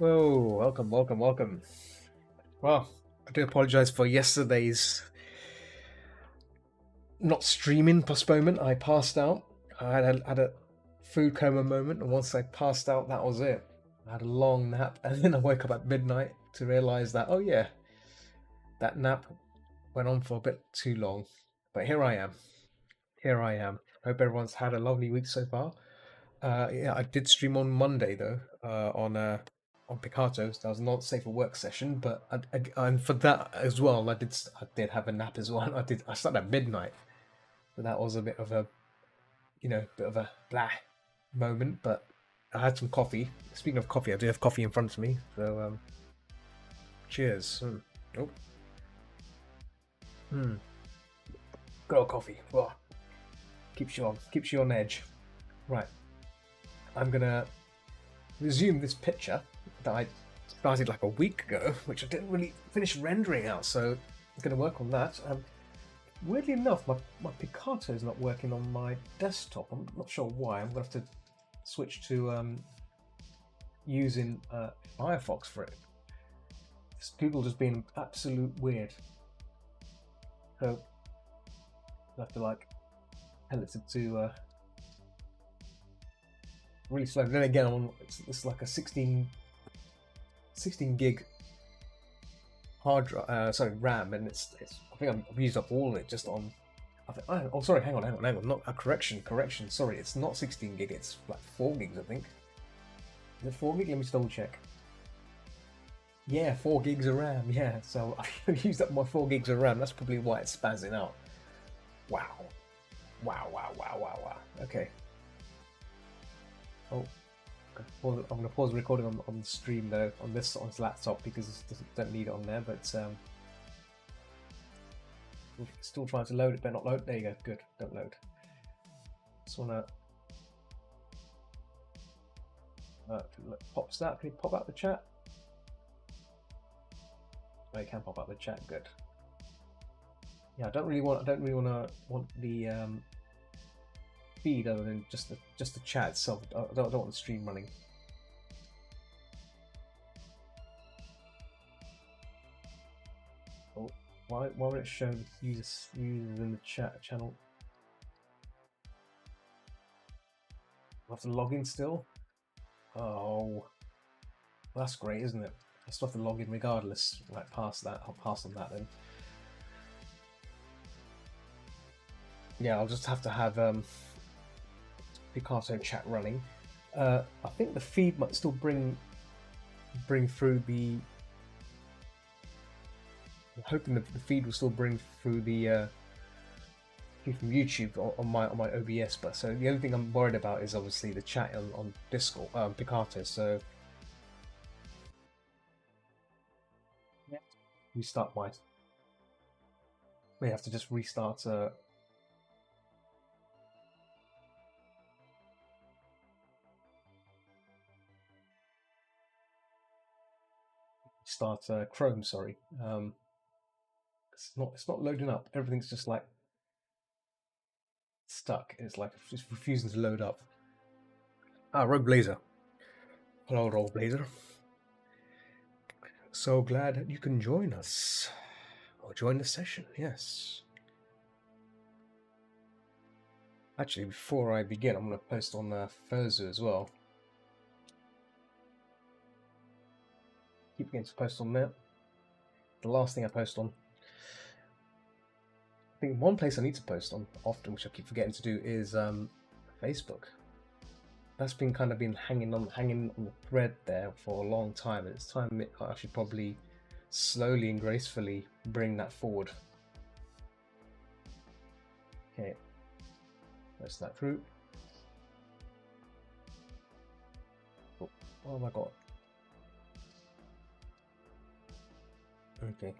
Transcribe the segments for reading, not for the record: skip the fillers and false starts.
Whoa, welcome. Well, I do apologize for yesterday's not streaming postponement. I passed out. I had a food coma moment, and once I passed out, that was it. I had a long nap, and then I woke up at midnight to realize that, oh yeah, that nap went on for a bit too long. But here I am. Here I am. Hope everyone's had a lovely week so far. Yeah, I did stream on Monday though, on Picato's. That was not safe for work session, but and for that as well, I did have a nap as well. I started at midnight, so that was a bit of a bit of a blah moment. But I had some coffee. Speaking of coffee, I do have coffee in front of me, so cheers. Oh, good old coffee. Oh, keeps you on edge. Right. I'm gonna resume this picture that I started like a week ago, which I didn't really finish rendering out, so I'm gonna work on that. Weirdly enough, my Picato is not working on my desktop. I'm not sure why. I'm gonna have to switch to using Firefox for it. Google just being absolute weird. So I have to like tell it to really slow. Then again, it's like a 16 gig hard drive, RAM, and it's I think I've used up all of it just on. Oh, sorry, hang on. Not a correction. Sorry, it's not 16 gig. It's like 4 gigs, I think. Is it 4 gig? Let me just double check. Yeah, 4 gigs of RAM. Yeah, so I used up my 4 gigs of RAM. That's probably why it's spazzing out. Wow. Wow, wow, wow, wow, wow. Okay. Oh, I'm going to pause the recording on the stream though, on this laptop, because I don't need it on there, but still trying to load it, but not load. There you go. Good. Don't load. Just want to pops that. Can you pop out the chat? Oh, you can pop out the chat. Good. Yeah, I don't really want the feed other than just the chat itself. I don't want the stream running. Oh, why would it show the users in the chat channel? I have to log in still. Oh, that's great, isn't it? I still have to log in regardless. Right, past that. I'll pass on that then. Yeah, I'll just have to have Picasso chat running. I think the feed might still bring through the. I'm hoping the feed will still bring through the feed from YouTube on my OBS. But so the only thing I'm worried about is obviously the chat on Discord, Picasso. So restart my. May have to just restart. Start Chrome. Sorry. It's not loading up. Everything's just like stuck. It's like just refusing to load up. Ah, Rogue Blazer. Hello, Rogue Blazer. So glad that you can join us or join the session. Yes. Actually, before I begin, I'm going to post on Furzu as well. Keep forgetting to post on there. The last thing I post on. I think one place I need to post on often, which I keep forgetting to do, is Facebook. That's been hanging on the thread there for a long time, and it's time I should probably slowly and gracefully bring that forward. Okay, that's that through. Oh, what have I got? Okay,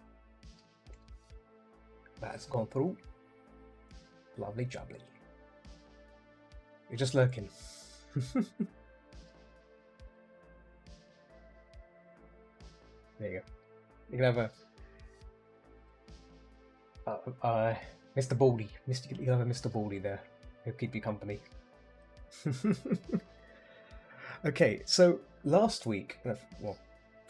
that's gone through. Lovely jubbly. You're just lurking. There you go. You can have a Mr. Baldy. You can have a Mr. Baldy there. He'll keep you company. Okay, so last week, well,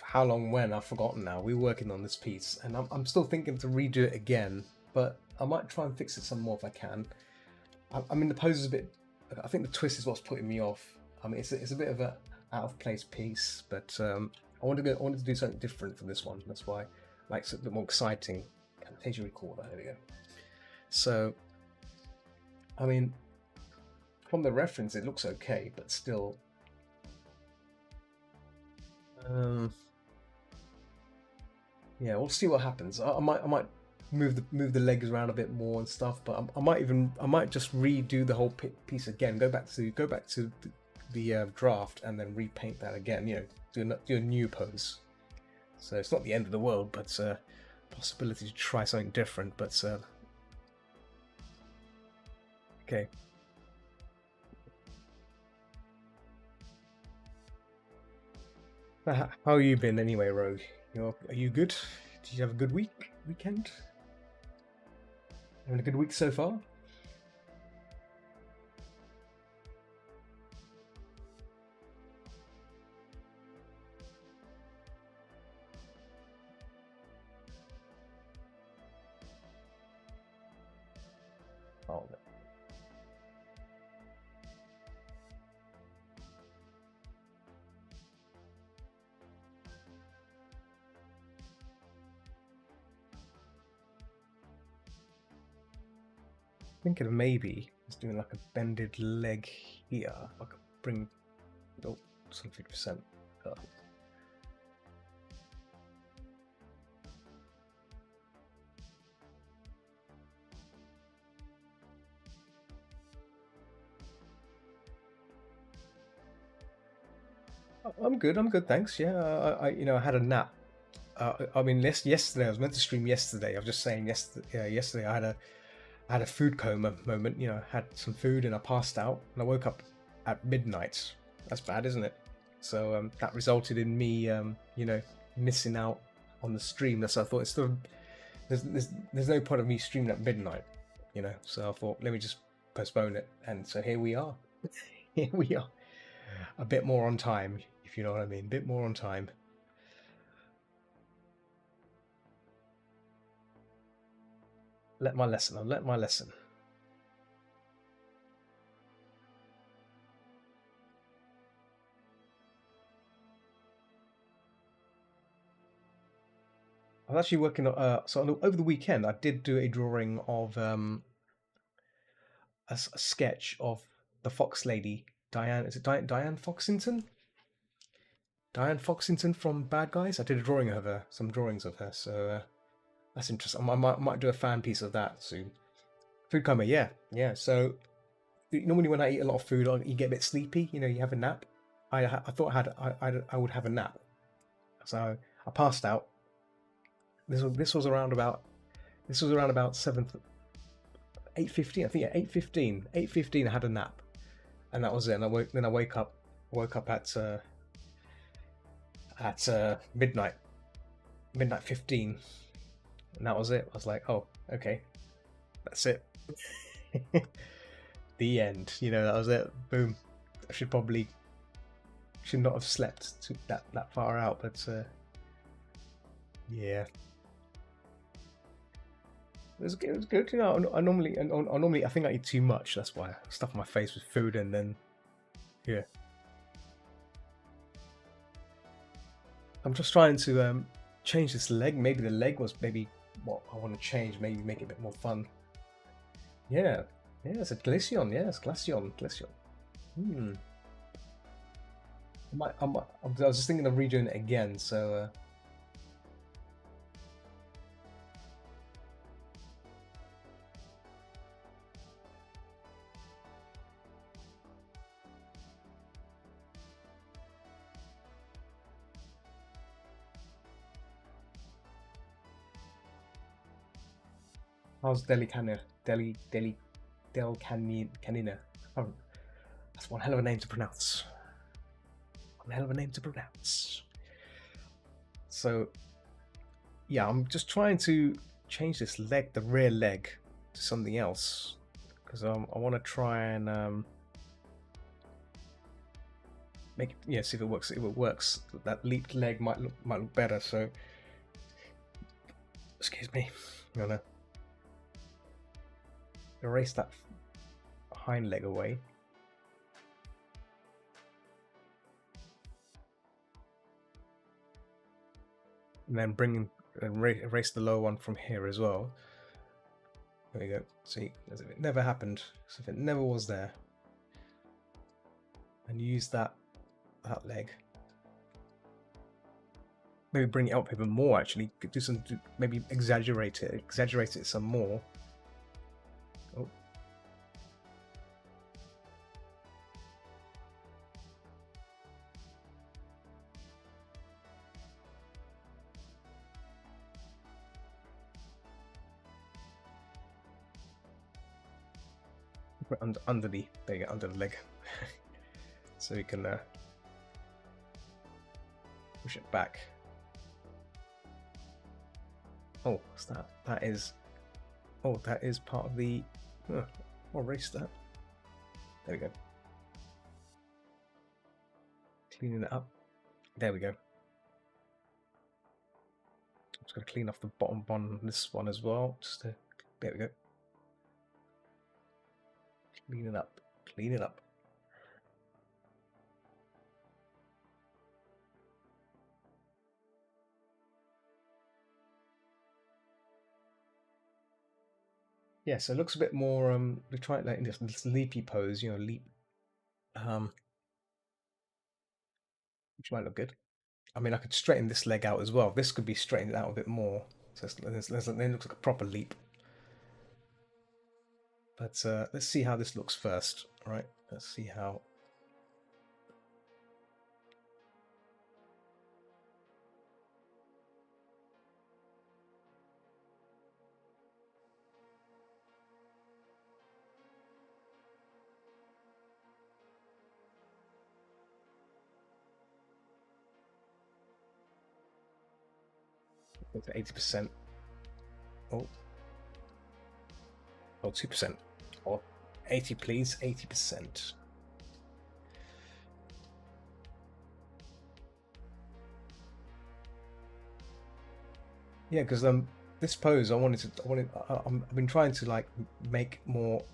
how long when I've forgotten now. We were working on this piece, and I'm still thinking to redo it again, but I might try and fix it some more if I can. I mean, the pose is a bit. I think the twist is what's putting me off. I mean, it's a bit of a out of place piece, but I wanted to do something different for this one. That's why, like, it's a bit more exciting. Camtasia Recorder. There we go. So, I mean, from the reference, it looks okay, but still. Yeah, we'll see what happens. I might move the legs around a bit more and stuff, but I might just redo the whole piece again. Go back to the draft and then repaint that again. You know, do a new pose. So it's not the end of the world, but possibility to try something different. But okay. How you been anyway, Rogue? Are you good? Did you have a good weekend? Having a good week so far? Oh, no. Thinking of maybe just doing like a bended leg here. I could bring some 50% up. I'm good. I'm good. Thanks. Yeah, I had a nap. I mean, yesterday I was meant to stream yesterday. I was just saying yesterday I had a food coma moment. Had some food and I passed out and I woke up at midnight. That's bad, isn't it? So that resulted in me, missing out on the stream. So I thought it's still there's no point of me streaming at midnight. So I thought let me just postpone it, and so here we are. Here we are, a bit more on time, if you know what I mean. A bit more on time. Let my lesson. I'll let my lesson. I was actually working on. Over the weekend, I did do a drawing of a sketch of the Fox Lady, Diane. Is it Diane Foxington? Diane Foxington from Bad Guys. I did a drawing of her, some drawings of her. So that's interesting. I might do a fan piece of that soon. Food coma, yeah, yeah. So normally when I eat a lot of food, you get a bit sleepy. You have a nap. I thought I would have a nap, so I passed out. This was around about 8:15. I think yeah, 8:15. 8:15. I had a nap, and that was it. And I woke up at midnight 15, and that was it. I was like, oh, okay, that's it. The end. That was it. Boom. I should not have slept that far out, but yeah. It was good. I normally I think I eat too much. That's why I stuff my face with food and then yeah. I'm just trying to change this leg. Maybe the leg was maybe what I want to change. Maybe make it a bit more fun. Yeah, yeah. It's a Glaceon. Yeah, it's Glaceon. Hmm. I was just thinking of redoing it again. So. How's Del Canina? Oh, that's one hell of a name to pronounce. One hell of a name to pronounce. So, yeah, I'm just trying to change this leg, the rear leg, to something else because I want to try and make it, yeah, see if it works. If it works, that leaped leg might look better. So, excuse me, I'm gonna erase that hind leg away. And then erase the lower one from here as well. There we go. See, as if it never happened, as if it never was there. And use that leg. Maybe bring it up even more. Actually, maybe exaggerate it some more. Oh. Under the there you go, under the leg, so we can push it back. Oh, what's that? That is part of the. I'll erase that. There we go. Cleaning it up. There we go. I'm just going to clean off the bottom one on this one as well. There we go. Clean it up. Clean it up. Yeah, so it looks a bit more. We try it like in this leapy pose, leap. Which might look good. I mean, I could straighten this leg out as well. This could be straightened out a bit more. So then it looks like a proper leap. But let's see how this looks first, right? Let's see how. Go to 80%. Oh, 2%. Or 80, please. 80%. Yeah, because this pose I've been trying to like make more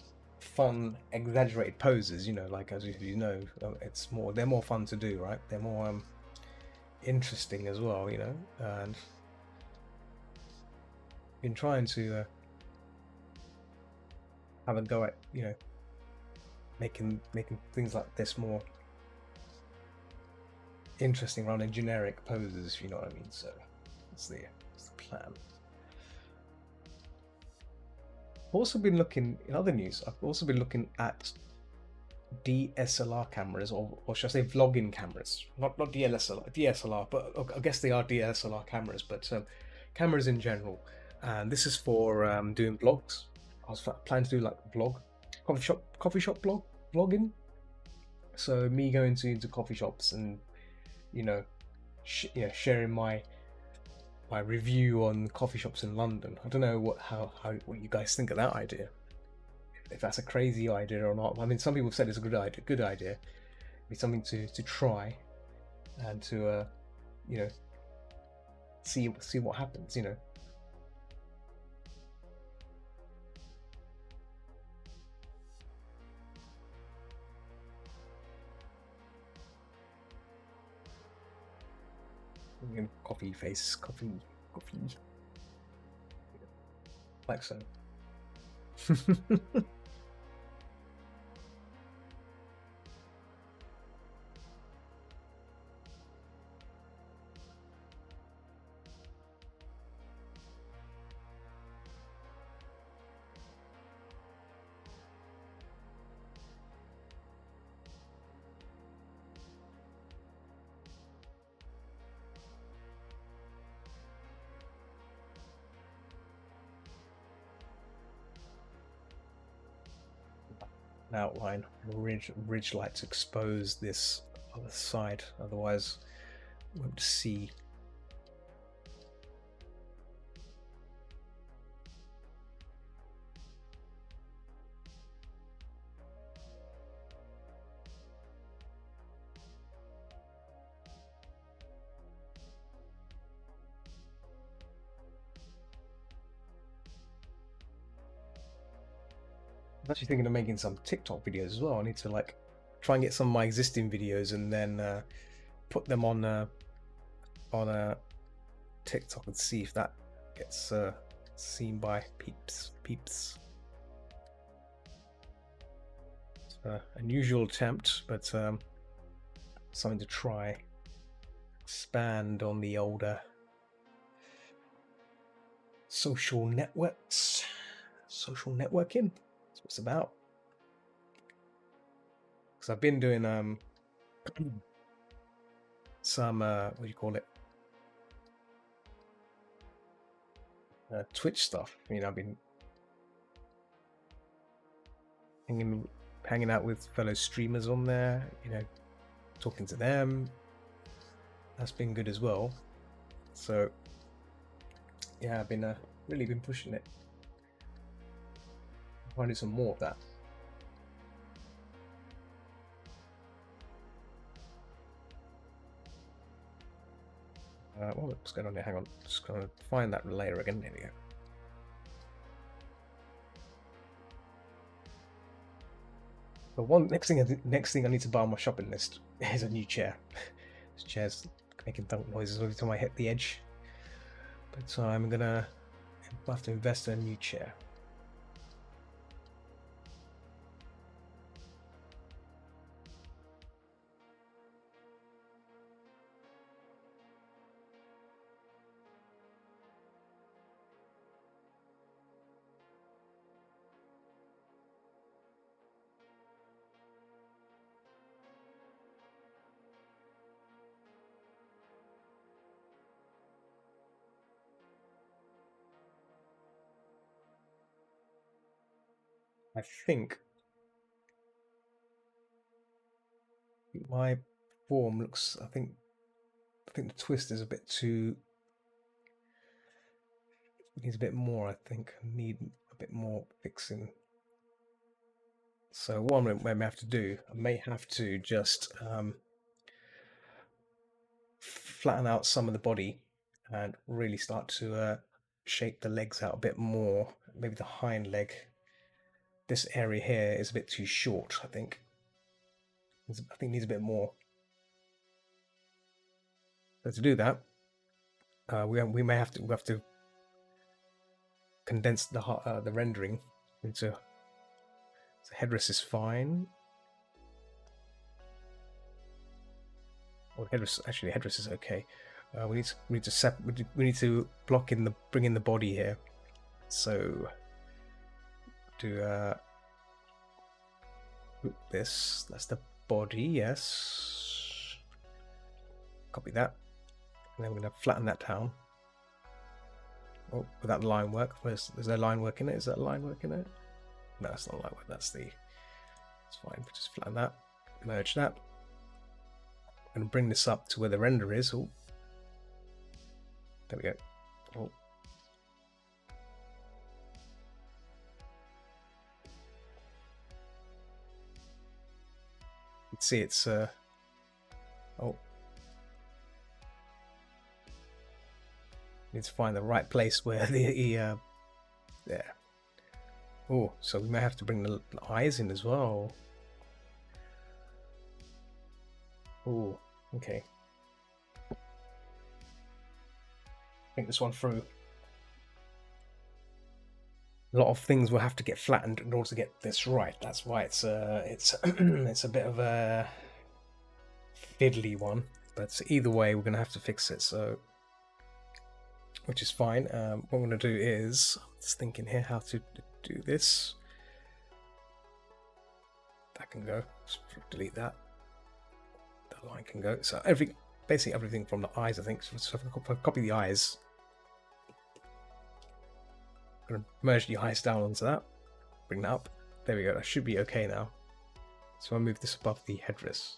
fun, exaggerated poses. You know, like as you know, they're more fun to do, right? They're more interesting as well. You know, and been trying to have a go at making things like this more interesting rather than generic poses, if you know what I mean. So that's the plan. I've also been looking in other news. I've also been looking at DSLR cameras, or should I say vlogging cameras? Not DSLR, but I guess they are DSLR cameras, but cameras in general. And this is for doing vlogs. I was planning to do like vlog, coffee shop vlogging. So me going into coffee shops and sharing my review on coffee shops in London. I don't know what you guys think of that idea. If that's a crazy idea or not. I mean, some people have said it's a good idea. It'd be something to try and to see what happens. Coffee face, coffee, like so. Outline ridge light to expose this other side, otherwise we won't see. I'm actually thinking of making some TikTok videos as well. I need to like try and get some of my existing videos and then put them on TikTok and see if that gets seen by peeps. It's an unusual attempt, but something to try. Expand on the older social networks, social networking. That's what it's about. Because I've been doing some what do you call it? Twitch stuff. I've been hanging out with fellow streamers on there. Talking to them. That's been good as well. So yeah, I've been really been pushing it. I want to do some more of that. What's going on here? Hang on, just gonna find that layer again. There we go. But next thing I need to buy on my shopping list is a new chair. This chair's making thunk noises every time I hit the edge. But I'm gonna have to invest in a new chair. I think my form looks. I think the twist is a bit too needs a bit more, I think. Need a bit more fixing. So what I may have to do, I may have to just flatten out some of the body and really start to shape the legs out a bit more. Maybe the hind leg. This area here is a bit too short, I think. I think it needs a bit more. So to do that, we may have to condense the rendering into. So headrest is fine. Well, headrest is okay. We need to bring in the body here. So do this. That's the body. Yes. Copy that. And then we're going to flatten that down. Oh, will that line work? Is there line work in it? Is that line work in it? No, that's not line work. It's fine. We just flatten that. Merge that. I'm going to bring this up to where the render is. Oh, there we go. Oh. You can see it's oh. Need to find the right place where the there. Oh, so we may have to bring the eyes in as well. Oh, okay. Think this one through. A lot of things will have to get flattened in order to get this right. That's why it's it's a bit of a fiddly one. But either way, we're gonna have to fix it. So, which is fine. What I'm gonna do is just thinking here how to do this. That can go. Just delete that. That line can go. So basically everything from the eyes, I think. So if I copy the eyes, I'm going to merge the eyes down onto that. Bring that up. There we go. That should be okay now. So I move this above the headrest.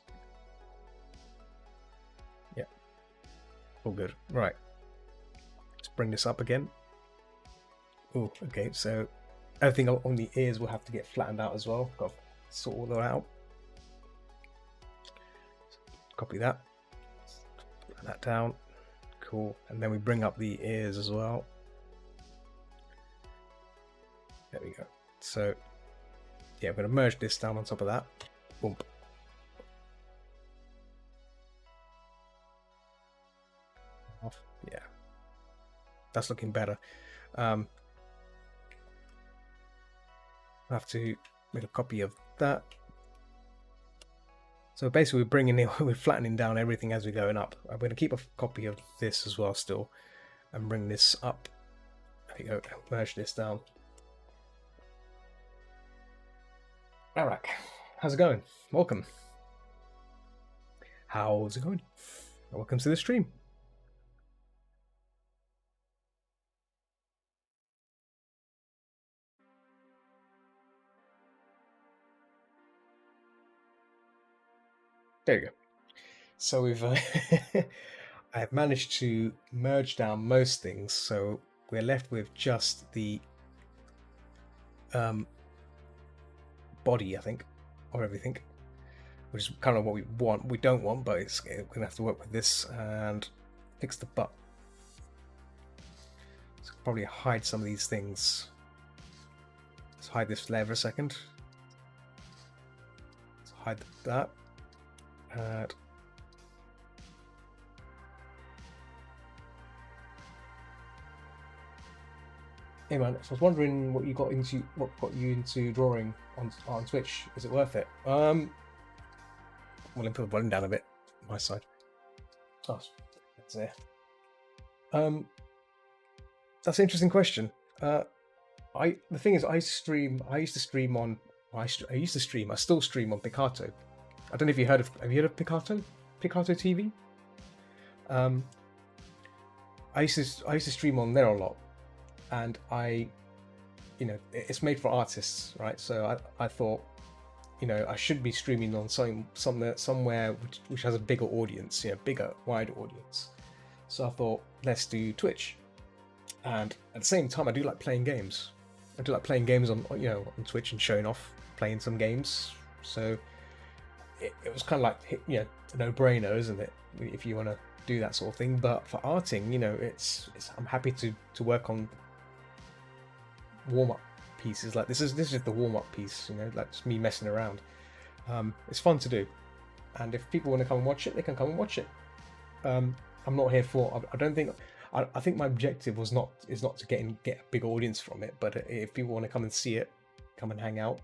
Yeah. All good. Right. Let's bring this up again. Oh, okay. So everything on the ears will have to get flattened out as well. Got to sort all that out. Copy that. Put that down. Cool. And then we bring up the ears as well. There we go. So yeah, I'm going to merge this down on top of that. Boom. Off. Yeah. That's looking better. I have to make a copy of that. So basically we're flattening down everything as we're going up. I'm going to keep a copy of this as well still and bring this up. There you go. Merge this down. Arak, how's it going? Welcome. How's it going? Welcome to the stream. There you go. So we've I've managed to merge down most things, so we're left with just the body, I think, of everything, which is kind of what we want. We don't want, but we're gonna have to work with this and fix the butt. So probably hide some of these things. Let's hide this layer for a second. Let's hide that. And hey man, so I was wondering what got you into drawing on Twitch. Is it worth it? Well, let me put the volume down a bit on my side. Oh, that's there. That's an interesting question. The thing is, I still stream on Picarto. I don't know if have you heard of Picarto? Picarto TV? I used to stream on there a lot. And it's made for artists, right? So I thought, I should be streaming on somewhere which has a bigger audience, wider audience. So I thought, let's do Twitch. and at the same time, I do like playing games. I do like playing games on on Twitch and showing off playing some games. So it was kind of like a no-brainer, isn't it? If you want to do that sort of thing. But for arting, it's I'm happy to work on warm-up pieces. Like this is just the warm-up piece, like just me messing around. It's fun to do, and if people want to come and watch it, they can come and watch it. I'm not here for. I don't think. I think my objective is not to get a big audience from it, but if people want to come and see it, come and hang out.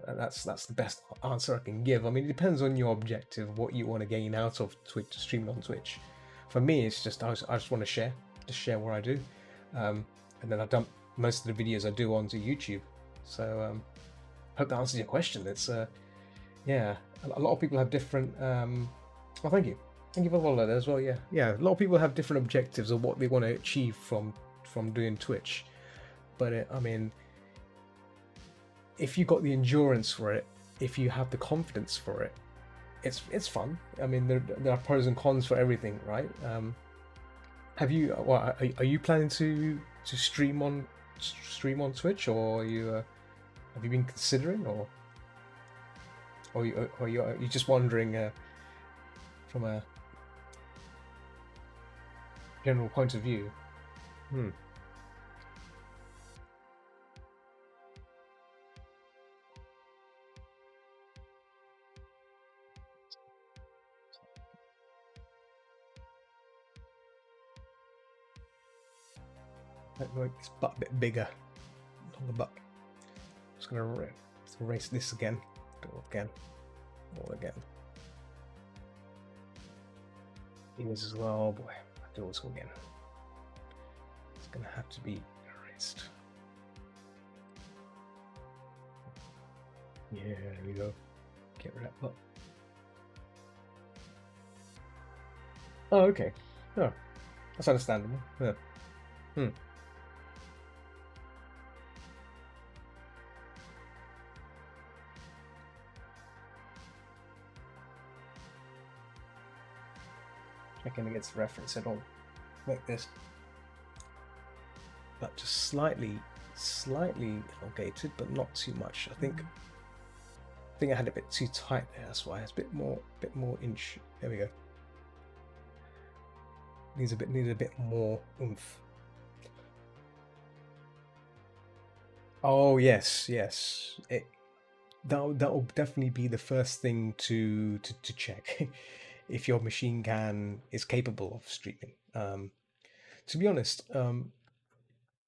That's the best answer I can give. I mean, it depends on your objective, what you want to gain out of Twitch, streaming on Twitch. For me, it's just I just want to share what I do, and then I dump most of the videos I do onto YouTube. So hope that answers your question. It's yeah, a lot of people have different. Well, thank you for following that as well. Yeah. A lot of people have different objectives of what they want to achieve from doing Twitch, but I mean, if you got the endurance for it, if you have the confidence for it, it's fun. I mean, there are pros and cons for everything, right? Have you? Are you planning to stream on Twitch, or have you been considering, or are you just wondering from a general point of view? Make this butt a bit bigger on the butt. Just gonna erase this again. Do it again. All again. Ears as well. Oh boy, I do this again. It's gonna have to be erased. Yeah, there we go. Get rid of that butt. Oh, okay. Oh, that's understandable. Yeah. Checking against the reference, I don't make this, but just slightly elongated, but not too much. I think I had it a bit too tight there. That's why it's a bit more inch. There we go. Needs a bit more oomph. Oh yes. That'll definitely be the first thing to check. If your machine is capable of streaming. To be honest,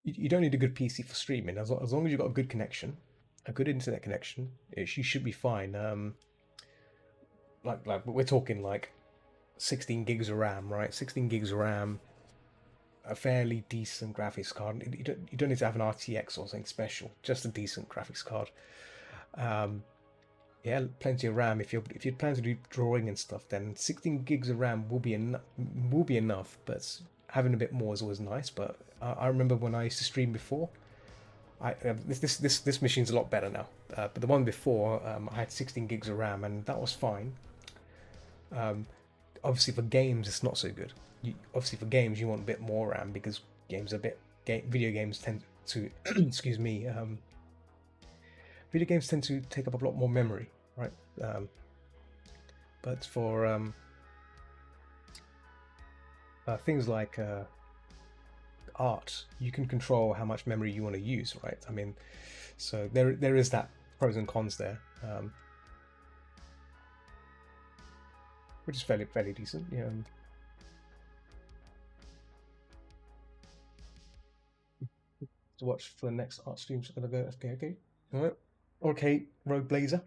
you don't need a good PC for streaming. As long as you've got a good connection, a good internet connection, you should be fine. Like we're talking like 16 gigs of RAM, right? 16 gigs of RAM, a fairly decent graphics card. You don't need to have an RTX or something special, just a decent graphics card. Yeah, plenty of RAM. If you plan to do drawing and stuff, then 16 gigs of RAM will be enough. But having a bit more is always nice. But I remember when I used to stream before. This machine's a lot better now. But the one before, I had 16 gigs of RAM, and that was fine. Obviously, for games, it's not so good. Obviously, for games, you want a bit more RAM because video games tend to excuse me. Video games tend to take up a lot more memory, right? But for things like art, you can control how much memory you want to use, right? I mean, so there is that pros and cons there, which is fairly decent. Yeah. To watch for the next art streams, I'm gonna go. Okay. All right. Okay, Rogue Blazer.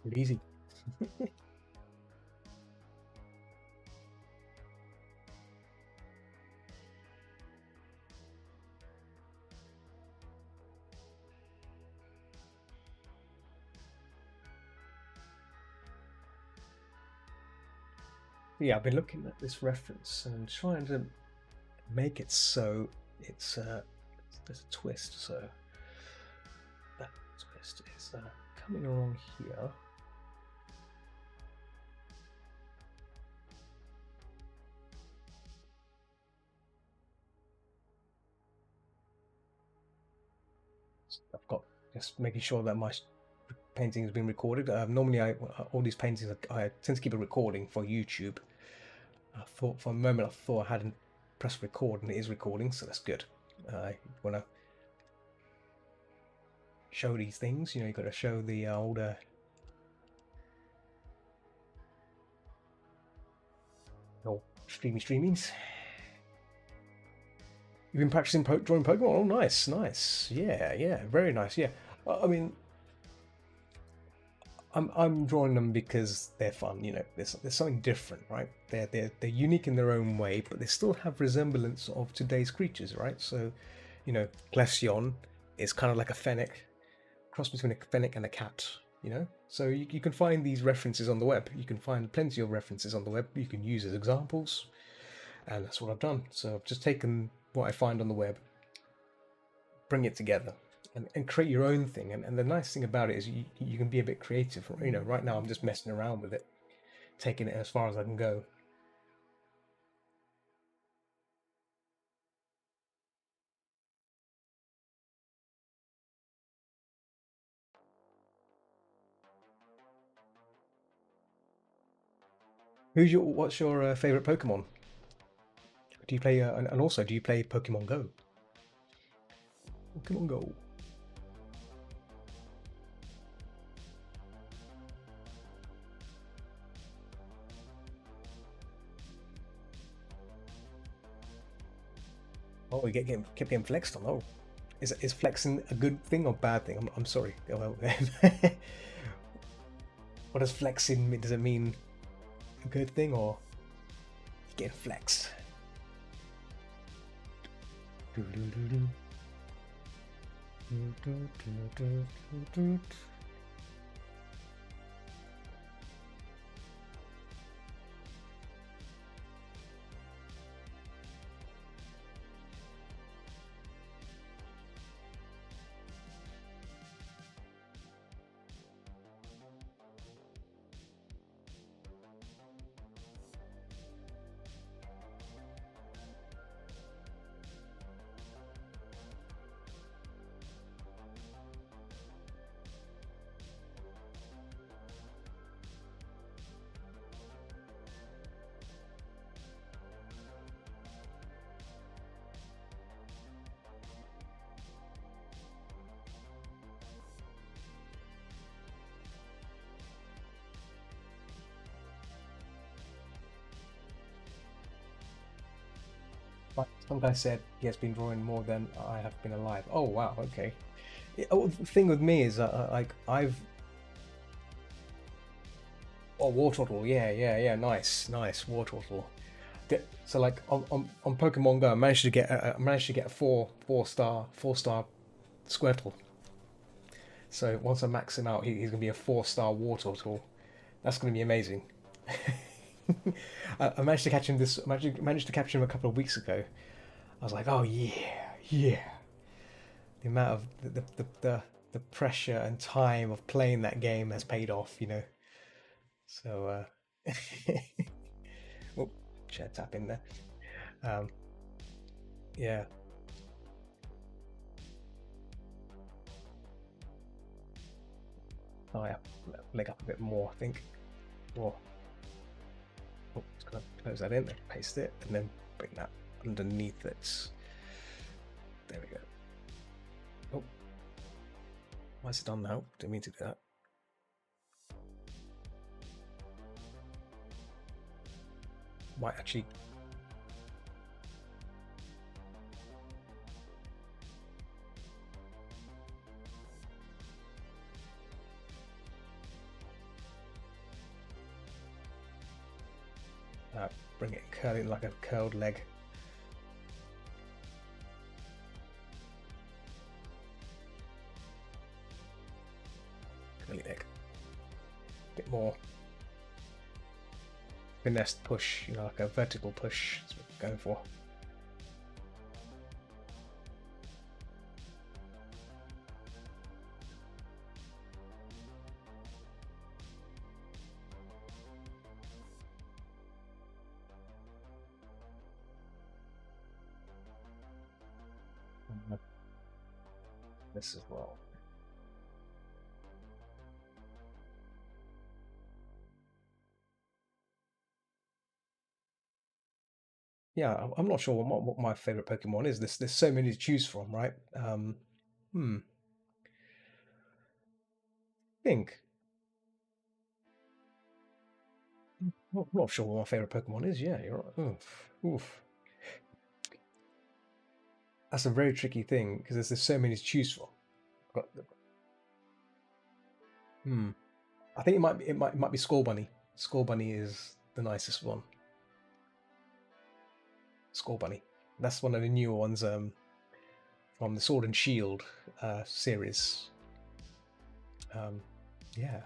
Pretty easy. Yeah, I've been looking at this reference and trying to make it so it's there's a twist. So that twist is coming along here. I've got just making sure that my painting has been recorded. Normally, all these paintings I tend to keep a recording for YouTube. I thought for a moment I thought I hadn't pressed record, and it is recording, so that's good. I want to show these things. You know, you got to show the older. Oh, streamies. You've been practicing drawing Pokemon? Oh, nice. Yeah, very nice. Yeah, I mean, I'm drawing them because they're fun. You know, there's something different, right? They're unique in their own way, but they still have resemblance of today's creatures, right? So, you know, Glaceon is kind of like a Fennec, cross between a Fennec and a cat. You know, so you can find these references on the web. You can find plenty of references on the web you can use as examples, and that's what I've done. So I've just taken what I find on the web, bring it together, and create your own thing. And the nice thing about it is you can be a bit creative. You know, right now I'm just messing around with it, taking it as far as I can go. What's your favorite Pokemon? Do you play and also do you play Pokemon Go? Pokemon Go. Oh, we kept getting flexed on. Oh, is flexing a good thing or bad thing? I'm sorry. What does flexing mean? Does it mean a good thing or getting flexed? Some guy said he has been drawing more than I have been alive. Oh wow, okay. The thing with me is like I've Wartortle, yeah, nice, Wartortle. So like on Pokemon Go, I managed to get a four-star Squirtle. So once I max him out, he's gonna be a 4-star Wartortle. That's gonna be amazing. I managed to catch him managed to capture him a couple of weeks ago. I was like, oh yeah. The amount of the pressure and time of playing that game has paid off, you know. So, oh, chat tap in there. Yeah. Oh yeah, leg up a bit more, I think. Or just gonna close that in, paste it, and then bring that underneath it. There we go. Oh, why is it on now? Didn't mean to do that. Might actually. Bring it curling like a curled leg. Curly leg. Bit more finesse push, you know, like a vertical push. That's what we're going for. this as well. Yeah, I'm not sure what my favorite Pokemon is. There's so many to choose from, right? Hmm. Think. Not sure what my favorite Pokemon is. Yeah, you're right. Oof. Oof. That's a very tricky thing because there's so many to choose from. But, hmm. I think it might be Skull Bunny. Skull Bunny is the nicest one. Skull Bunny. That's one of the newer ones from the Sword and Shield series. Yeah.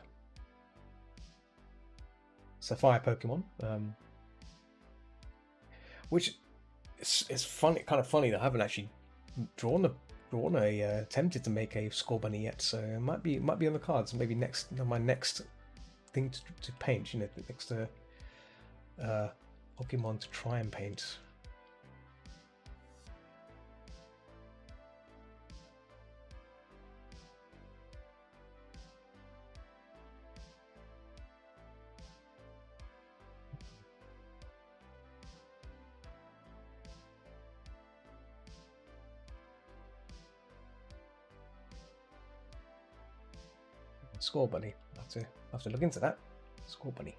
It's a fire Pokemon. Which it's funny, kind of funny that I haven't actually drawn a attempted to make a Skull Bunny yet. So it might be on the cards. Maybe next my next thing to paint. You know, the next Pokemon to try and paint. Skull Bunny. I have to look into that. Skull Bunny.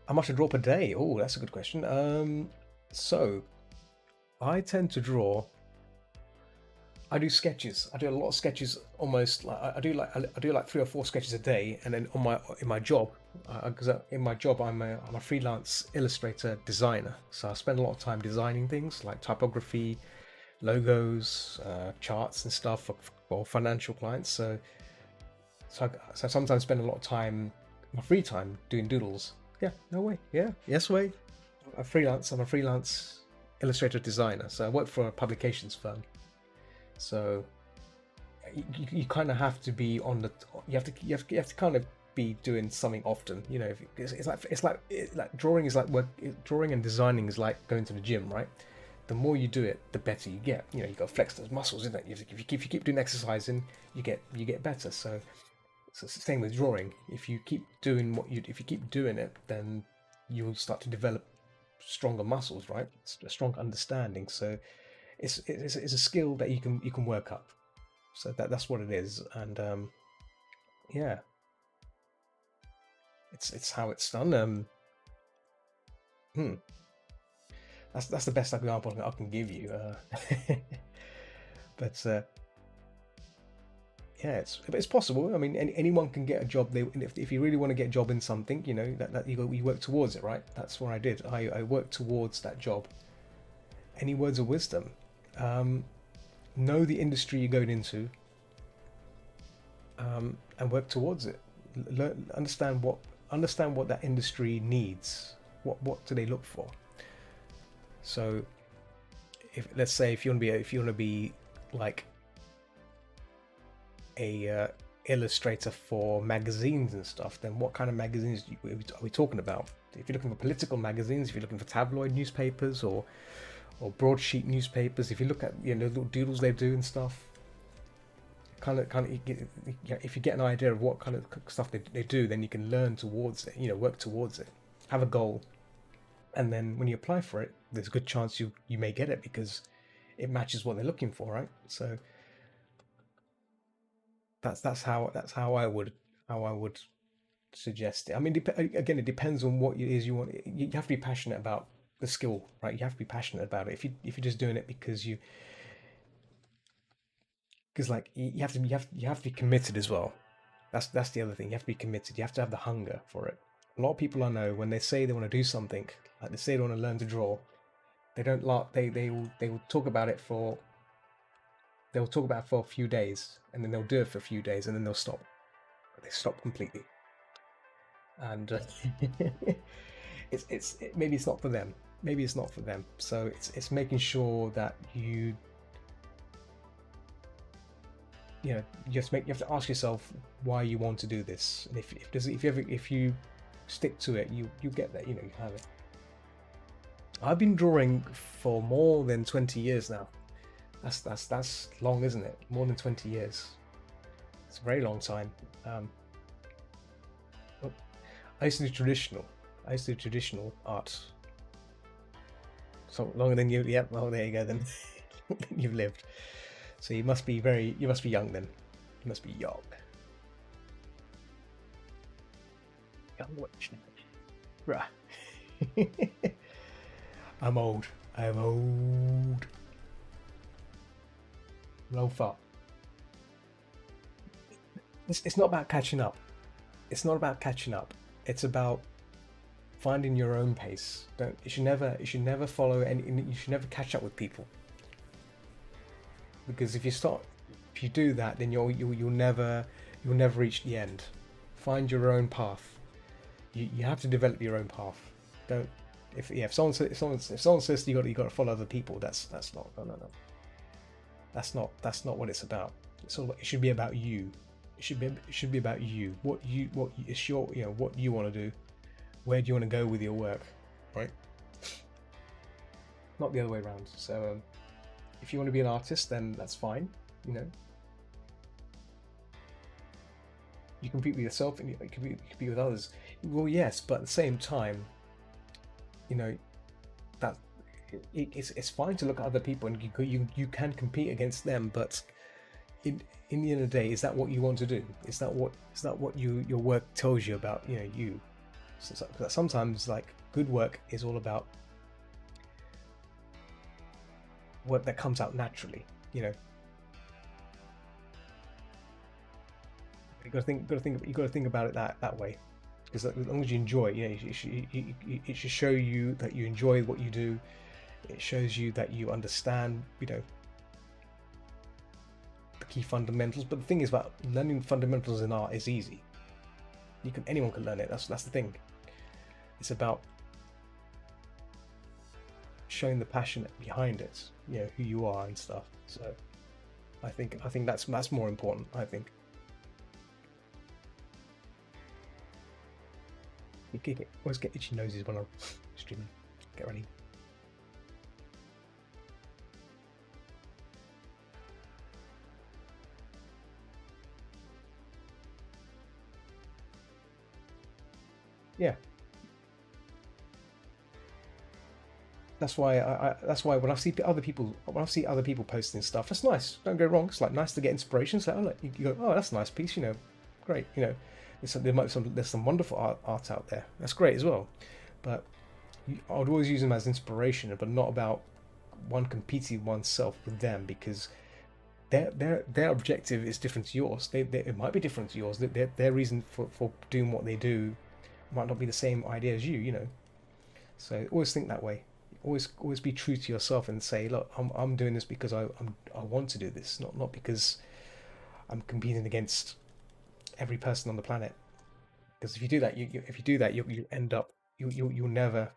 How much I draw per day? Oh, that's a good question. So I tend to draw. I do sketches. I do a lot of sketches. Almost like I do like 3 or 4 sketches a day, and then in my job, because in my job I'm a freelance illustrator designer. So I spend a lot of time designing things like typography, logos, charts and stuff for financial clients. So I sometimes spend a lot of time, my free time, doing doodles. Yeah, no way. Yeah, yes way. I'm a freelance illustrator designer. So I work for a publications firm. So you kind of have to be on the. You have to kind of be doing something often. You know, it's like drawing is like work. Drawing and designing is like going to the gym, right? The more you do it, the better you get. You know, you got to flex those muscles, isn't it? If you keep doing exercising, you get better. So it's the same with drawing. If you keep doing it, then you'll start to develop stronger muscles, right? It's a strong understanding. So it's a skill that you can work up. So that's what it is, and yeah, it's how it's done. Hmm, that's the best example I can give you. But yeah, it's possible. I mean, anyone can get a job. If you really want to get a job in something, you know that you work towards it, right? That's what I did. I worked towards that job. Any words of wisdom? Know the industry you're going into, and work towards it. Understand what that industry needs. What do they look for? So, if let's say if you want to be like a illustrator for magazines and stuff, then what kind of magazines are we talking about? If you're looking for political magazines, if you're looking for tabloid newspapers or broadsheet newspapers, if you look at little doodles they do and stuff, if you get an idea of what kind of stuff they do, then you can learn towards it. Work towards it. Have a goal, and then when you apply for it, there's a good chance you may get it because it matches what they're looking for, right? So that's how I would suggest it. I mean, again, it depends on what it is you want. You have to be passionate about the skill, right? You have to be passionate about it. If you're just doing it because like you have to be committed as well. That's the other thing. You have to be committed. You have to have the hunger for it. A lot of people I know, when they say they want to do something, like they say they want to learn to draw, they don't like they will talk about it for a few days, and then they'll do it for a few days, and then they'll stop. They stop completely, and maybe it's not for them. Maybe it's not for them. So it's making sure that you have to ask yourself why you want to do this, and if you stick to it, you get there. You have it. I've been drawing for more than 20 years now. That's long, isn't it? More than 20 years. It's a very long time. Um, I used to do traditional. I used to do traditional art. So longer than you. Yep. Oh, there you go. Then you've lived. So you must be very. You must be young then. You must be young. Young witch. Bruh. I'm old. I'm old. No far. It's not about catching up. It's not about catching up. It's about finding your own pace. Don't you should never follow any. You should never catch up with people, because if you do that, then you'll never reach the end. Find your own path. You have to develop your own path. Don't if someone says you got to follow other people, that's not no. That's not what it's about. It should be about you. It should be about you. It's your what you want to do. Where do you want to go with your work, right? Not the other way around. So if you want to be an artist, then that's fine. You compete with yourself and you compete with others. Well, yes, but at the same time, that it's fine to look at other people and you can compete against them, but in the end of the day, is that what you want to do? Is that what your work tells you about you? So sometimes like good work is all about work that comes out naturally. You got to think about it that way, because as long as you enjoy it, it should show you that you enjoy what you do. It shows you that you understand the key fundamentals. But the thing is about learning fundamentals in art is easy. Anyone can learn it. That's the thing. It's about showing the passion behind it, who you are and stuff. So I think that's more important, I think. You always get itchy noses when I'm streaming. Get ready. Yeah. That's why when I see other people posting stuff, that's nice. Don't go wrong. It's like nice to get inspiration. It's like, oh look, you go, oh, that's a nice piece. Great. There's some wonderful art out there. That's great as well. But I would always use them as inspiration, but not about one competing oneself with them, because their objective is different to yours. It might be different to yours. Their reason for doing what they do might not be the same idea as you. So always think that way. Always be true to yourself and say, look, I'm doing this because I want to do this, not because I'm competing against every person on the planet. Because if you do that, you end up you'll never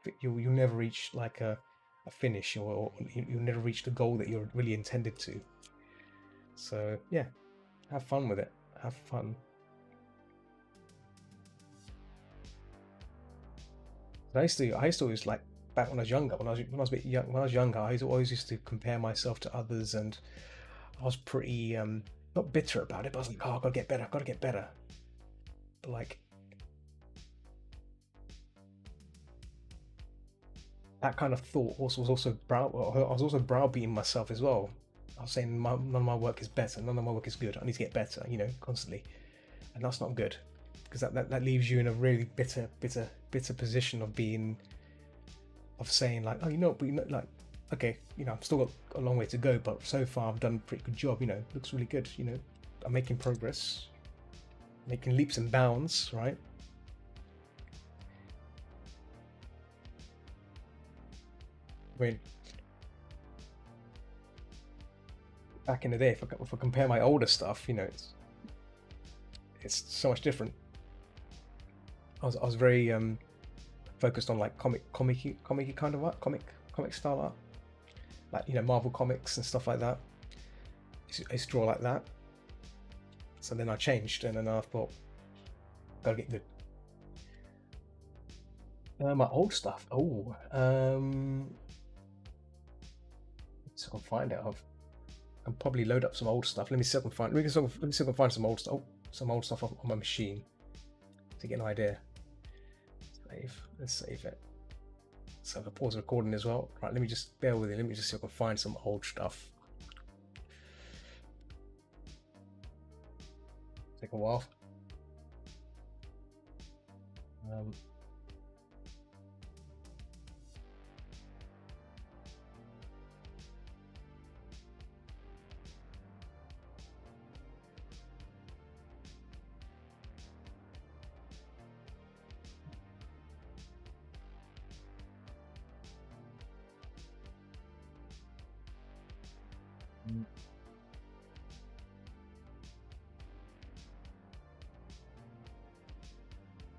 reach like a finish, or you'll never reach the goal that you're really intended to. So yeah, have fun with it. Have fun. I used to always, like, back when I was younger, when I was younger, I always used to compare myself to others, and I was pretty not bitter about it, but I was like, oh, I've got to get better. But like, that kind of thought I was also browbeating myself as well. I was saying none of my work is better, none of my work is good. I need to get better, constantly, and that's not good, because that leaves you in a really bitter position of saying like, oh, but like, okay, I've still got a long way to go, but so far I've done a pretty good job. Looks really good. I'm making progress, making leaps and bounds, right? I mean, back in the day, if I compare my older stuff, it's so much different. I was very focused on like comic kind of art, comic style art, like Marvel comics and stuff like that. I used to draw like that. So then I changed, and then I thought, gotta get good. My old stuff. Oh, so I can find it. and probably load up some old stuff. Let me see if I can find. Let me see if I can find some old stuff. Oh, some old stuff on my machine to get an idea. Save. Let's save it. So if I pause the recording as well. Right. Let me just bear with you. Let me just see if I can find some old stuff. Take a while.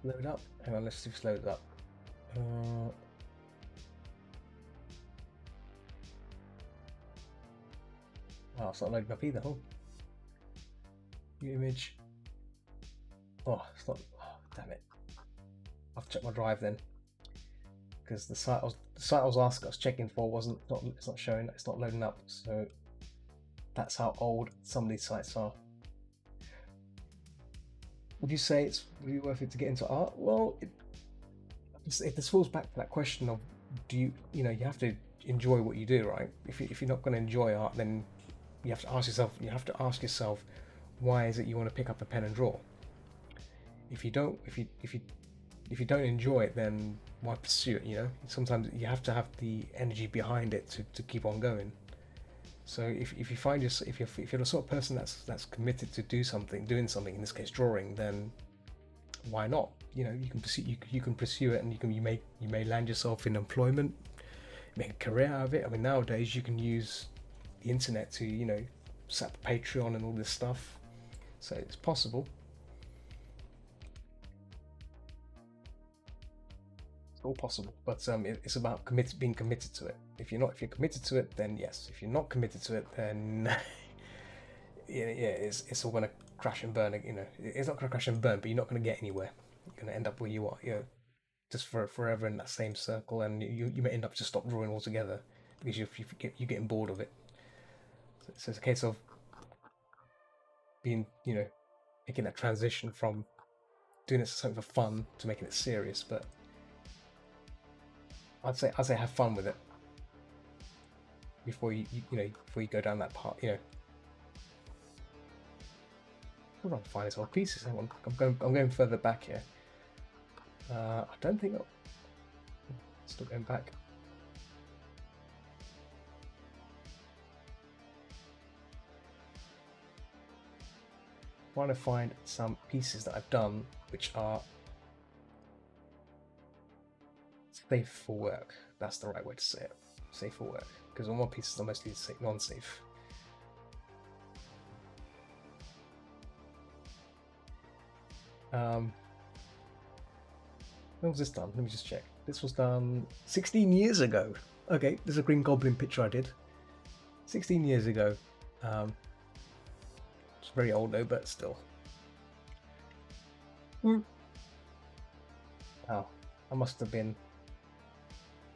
Load up. Hang on, let's see if it's loaded up. Oh, it's not loading up either. Oh, new image. Oh, it's not. Oh, damn it. I'll have to check my drive then, because the site I was checking for wasn't. It's not showing. It's not loading up. So that's how old some of these sites are. Would you say it's really worth it to get into art? Well, this falls back to that question of, do you have to enjoy what you do, right? If you're not going to enjoy art, then you have to ask yourself, why is it you want to pick up a pen and draw? If you don't enjoy it, then why pursue it? Sometimes you have to have the energy behind it to keep on going. So if you find yourself, if you're the sort of person that's committed to doing something, in this case drawing, then why not? You can pursue it, and you may land yourself in employment, make a career out of it. I mean, nowadays you can use the internet to set up Patreon and all this stuff, so it's possible. All possible, but it's about being committed to it. If you're committed to it, then yes. If you're not committed to it, then it's all going to crash and burn. It's not going to crash and burn, but you're not going to get anywhere. You're going to end up where you are, just forever in that same circle, and you may end up just stop drawing altogether because you're getting bored of it. So it's a case of being, making that transition from doing it something for fun to making it serious, but I'd say have fun with it before you go down that path. I'm trying to find these old pieces. Hang on, I'm going further back here. I don't think still going back. Trying to find some pieces that I've done which are safe for work. That's the right way to say it. Safe for work. Because all my pieces are mostly non-safe. When was this done? Let me just check. This was done 16 years ago. Okay, there's a Green Goblin picture I did 16 years ago. It's very old though, but still. Oh, I must have been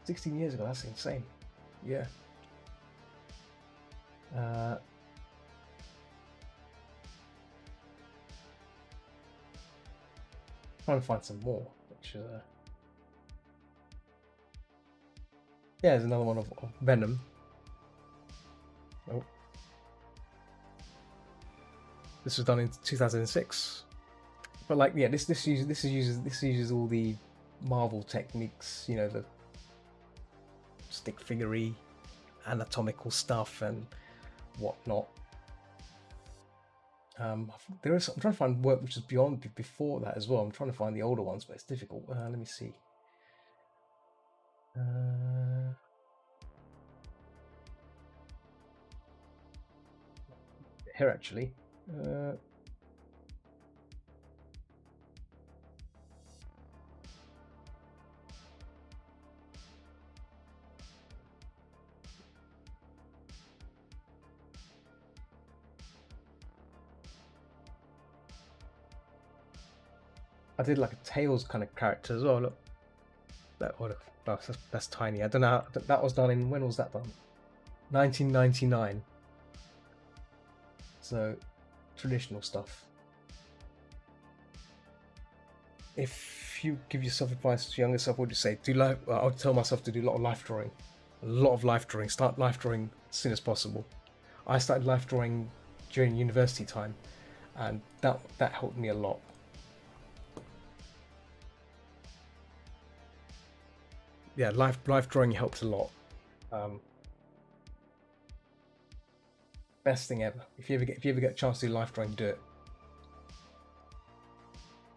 16 years ago. That's insane. Yeah. Trying to find some more. Which yeah, there's another one of Venom. Oh. This was done in 2006. But like, yeah, this uses all the Marvel techniques, the stick figure-y, anatomical stuff and whatnot. I'm trying to find work which is before that as well. I'm trying to find the older ones, but it's difficult. Let me see. Here actually. I did like a Tails kind of character as well. Look, that's tiny. I don't know. That was done in, when was that done? 1999. So traditional stuff. If you give yourself advice to younger self, what would you say? I would tell myself to do a lot of life drawing. A lot of life drawing. Start life drawing as soon as possible. I started life drawing during university time, and that helped me a lot. Yeah, life drawing helps a lot. Best thing ever. If you ever get a chance to do life drawing, do it.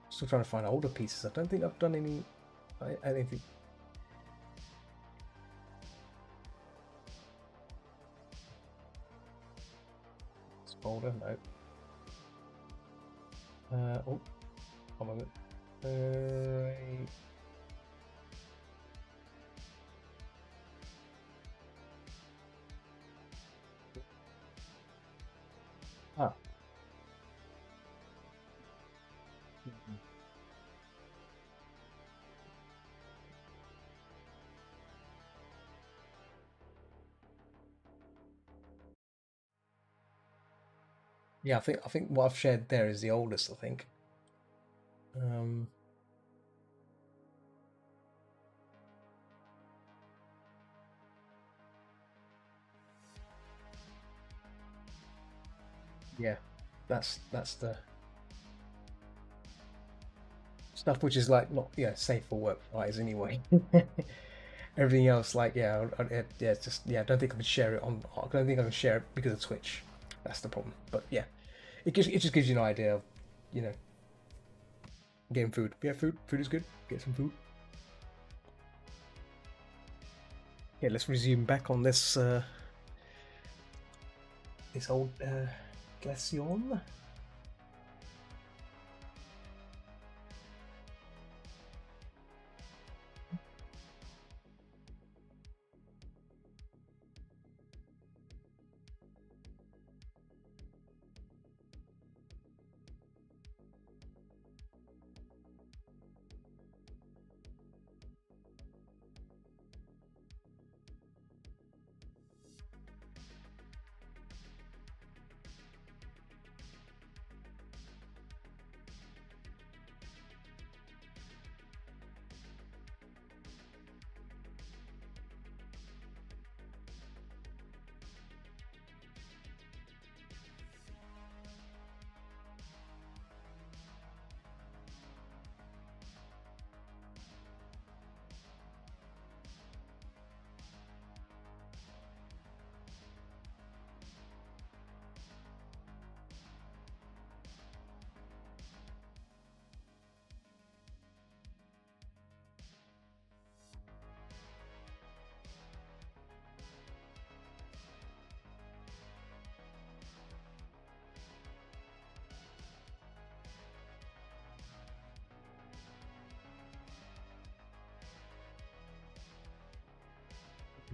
Still trying to find older pieces. I don't think I've done anything. It's older, no. Oh, one moment. Ah. Yeah, I think what I've shared there is the oldest, I think. Yeah, that's the stuff which is like not safe for work wise anyway. Everything else, like it's just I don't think I can share it on. I don't think I can share it because of Twitch. That's the problem. But yeah, it just gives you an idea of getting food. Yeah, food is good. Get some food. Yeah, let's resume back on this this old Glaceon.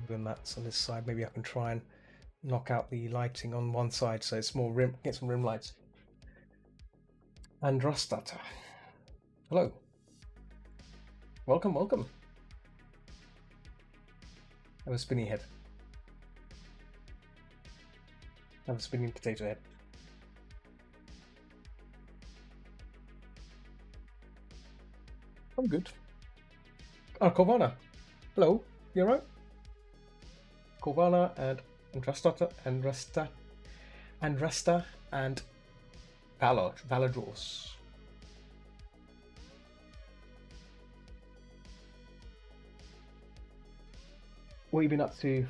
Moving mats on this side. Maybe I can try and knock out the lighting on one side so it's more rim. Get some rim lights. Andrastata. Hello. Welcome. Have a spinny head. Have a spinning potato head. I'm good. Oh, Corvana. Hello. You alright? Corvana and Andrasta and Valadros. What have you been up to,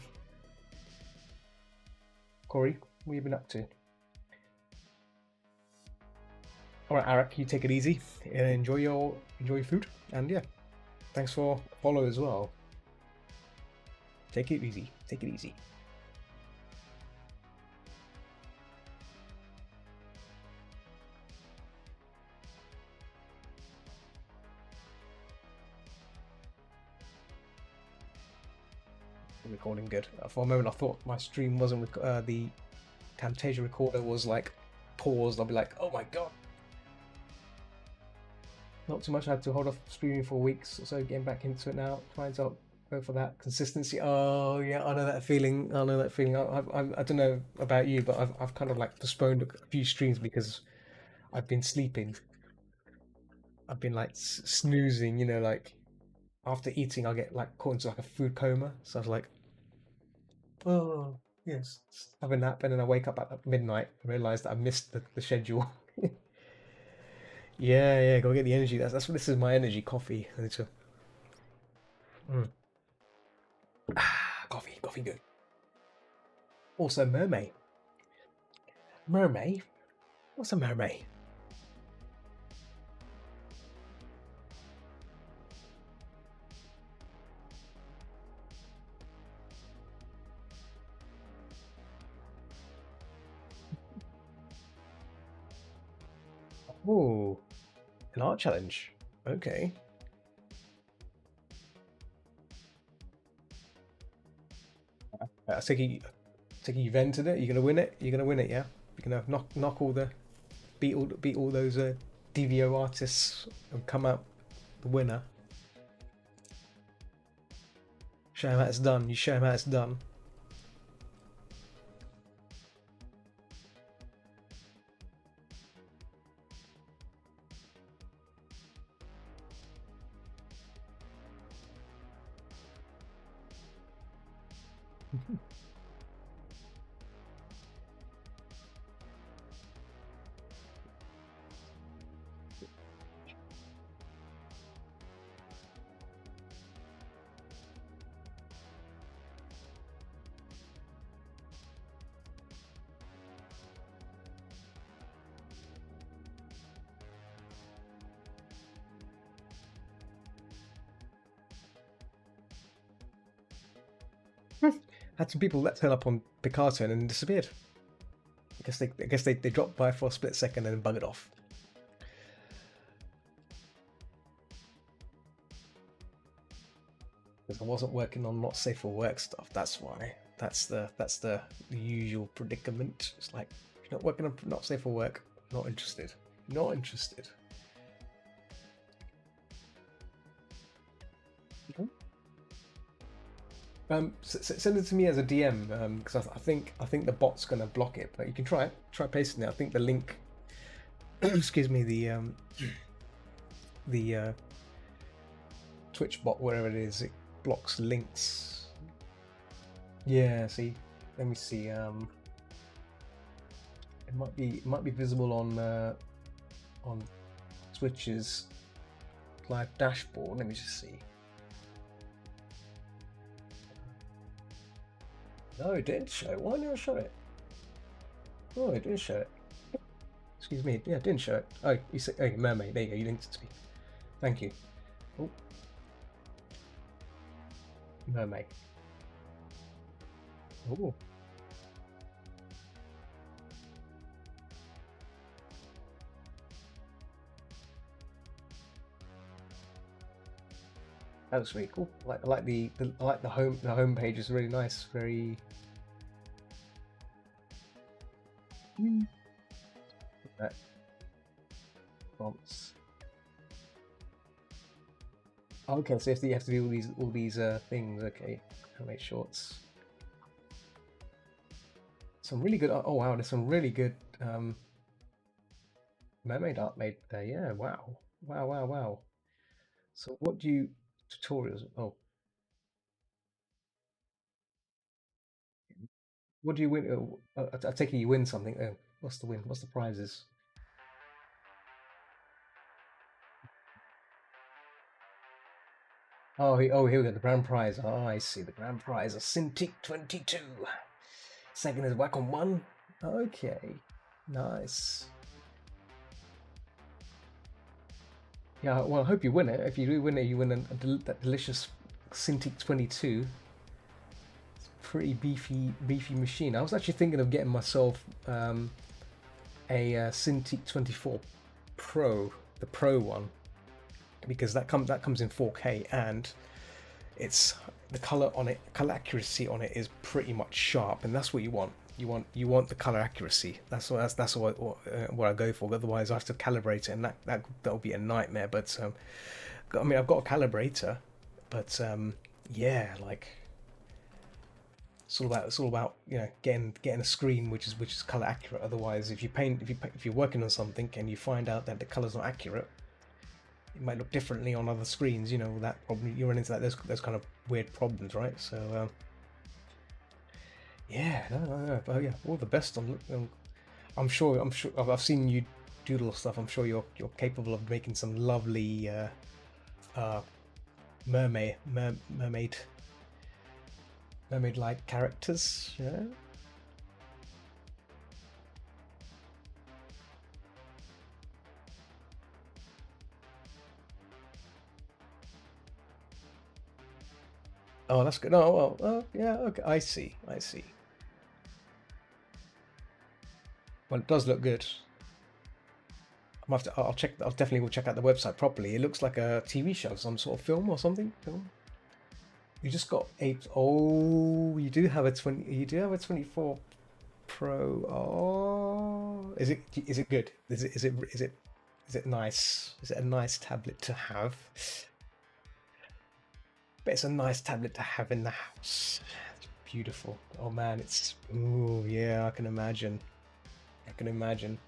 Corey? What have you been up to? All right, Arak, you take it easy. Enjoy your food, and yeah, thanks for follow as well. Take it easy. Take it easy. Recording good. For a moment, I thought my stream wasn't. The Camtasia recorder was like paused. I'll be like, oh my god. Not too much. I had to hold off streaming for weeks or so. Getting back into it now. Trying to Go for that consistency. Oh yeah, I know that feeling. I know that feeling. I don't know about you, but I've kind of like postponed a few streams because I've been sleeping. I've been like snoozing. Like after eating, I get like caught into like a food coma. So I was like, oh yes, have a nap, and then I wake up at like, midnight and realize that I missed the schedule. Yeah, yeah, go get the energy. That's what this is. My energy, coffee. I need to. Mm. Coffee, coffee, good. Also, mermaid. Mermaid. What's a mermaid? Oh, an art challenge. Okay. I take it you've entered it. You're gonna win it. You're gonna win it. Yeah. You're gonna knock all the beat all those DVO artists and come out the winner. Show him how it's done. You show him how it's done. Had some people that turn up on Picasso and then disappeared. I guess they dropped by for a split second and then buggered off. Because I wasn't working on not safe for work stuff. That's why. That's the usual predicament. It's like if you're not working on not safe for work. Not interested. Not interested. Send it to me as a DM because I think the bot's gonna block it, but you can try it. Try pasting it. I think the link. Excuse me. The Twitch bot, wherever it is, it blocks links. Yeah. See. Let me see. It might be visible on Twitch's live dashboard. Let me just see. No, it didn't show it. Why didn't it show it? Oh, it didn't show it. Excuse me. Yeah, it didn't show it. Oh, you said, oh, mermaid. There you go. You linked it to me. Thank you. Oh, mermaid. Oh, that looks really cool. I like the home page is really nice. Very. That fonts. Okay, so you have to do all these things. Okay, animate shorts. Some really good. Oh wow, there's some really good mermaid art made there. Yeah, wow, wow, wow, wow. So what do you tutorials? Oh, what do you win? I take it you win something. Oh, what's the win? What's the prizes? Oh, here we go. The grand prize. Oh, I see. The grand prize. A Cintiq 22. Second is Wacom 1. Okay. Nice. Yeah, well, I hope you win it. If you do win it, you win that delicious Cintiq 22. It's a pretty beefy machine. I was actually thinking of getting myself a Cintiq 24 Pro, the Pro one, because that comes in 4K and it's the color accuracy on it is pretty much sharp, and that's what you want. You want the color accuracy. That's what I go for. Otherwise, I have to calibrate it, and that'll be a nightmare. But I mean, I've got a calibrator, but yeah, like it's all about getting a screen which is color accurate. Otherwise, if you're working on something and you find out that the color's not accurate, it might look differently on other screens. That problem you run into that those kind of weird problems, right? So yeah, no. But yeah, all the best. I'm sure I've seen you doodle stuff. I'm sure you're capable of making some lovely uh, mermaid like characters. Yeah. Oh, that's good. Oh well. Yeah. Okay. I see. Well, it does look good. I'll check. I'll definitely will check out the website properly. It looks like a TV show, some sort of film or something. Film. You just got eight. Oh, you do have a 20. You do have a 24 Pro. Oh, is it good? Is it nice? Is it a nice tablet to have? But it's a nice tablet to have in the house. It's beautiful. Oh man, it's. Oh yeah, I can imagine. I can imagine.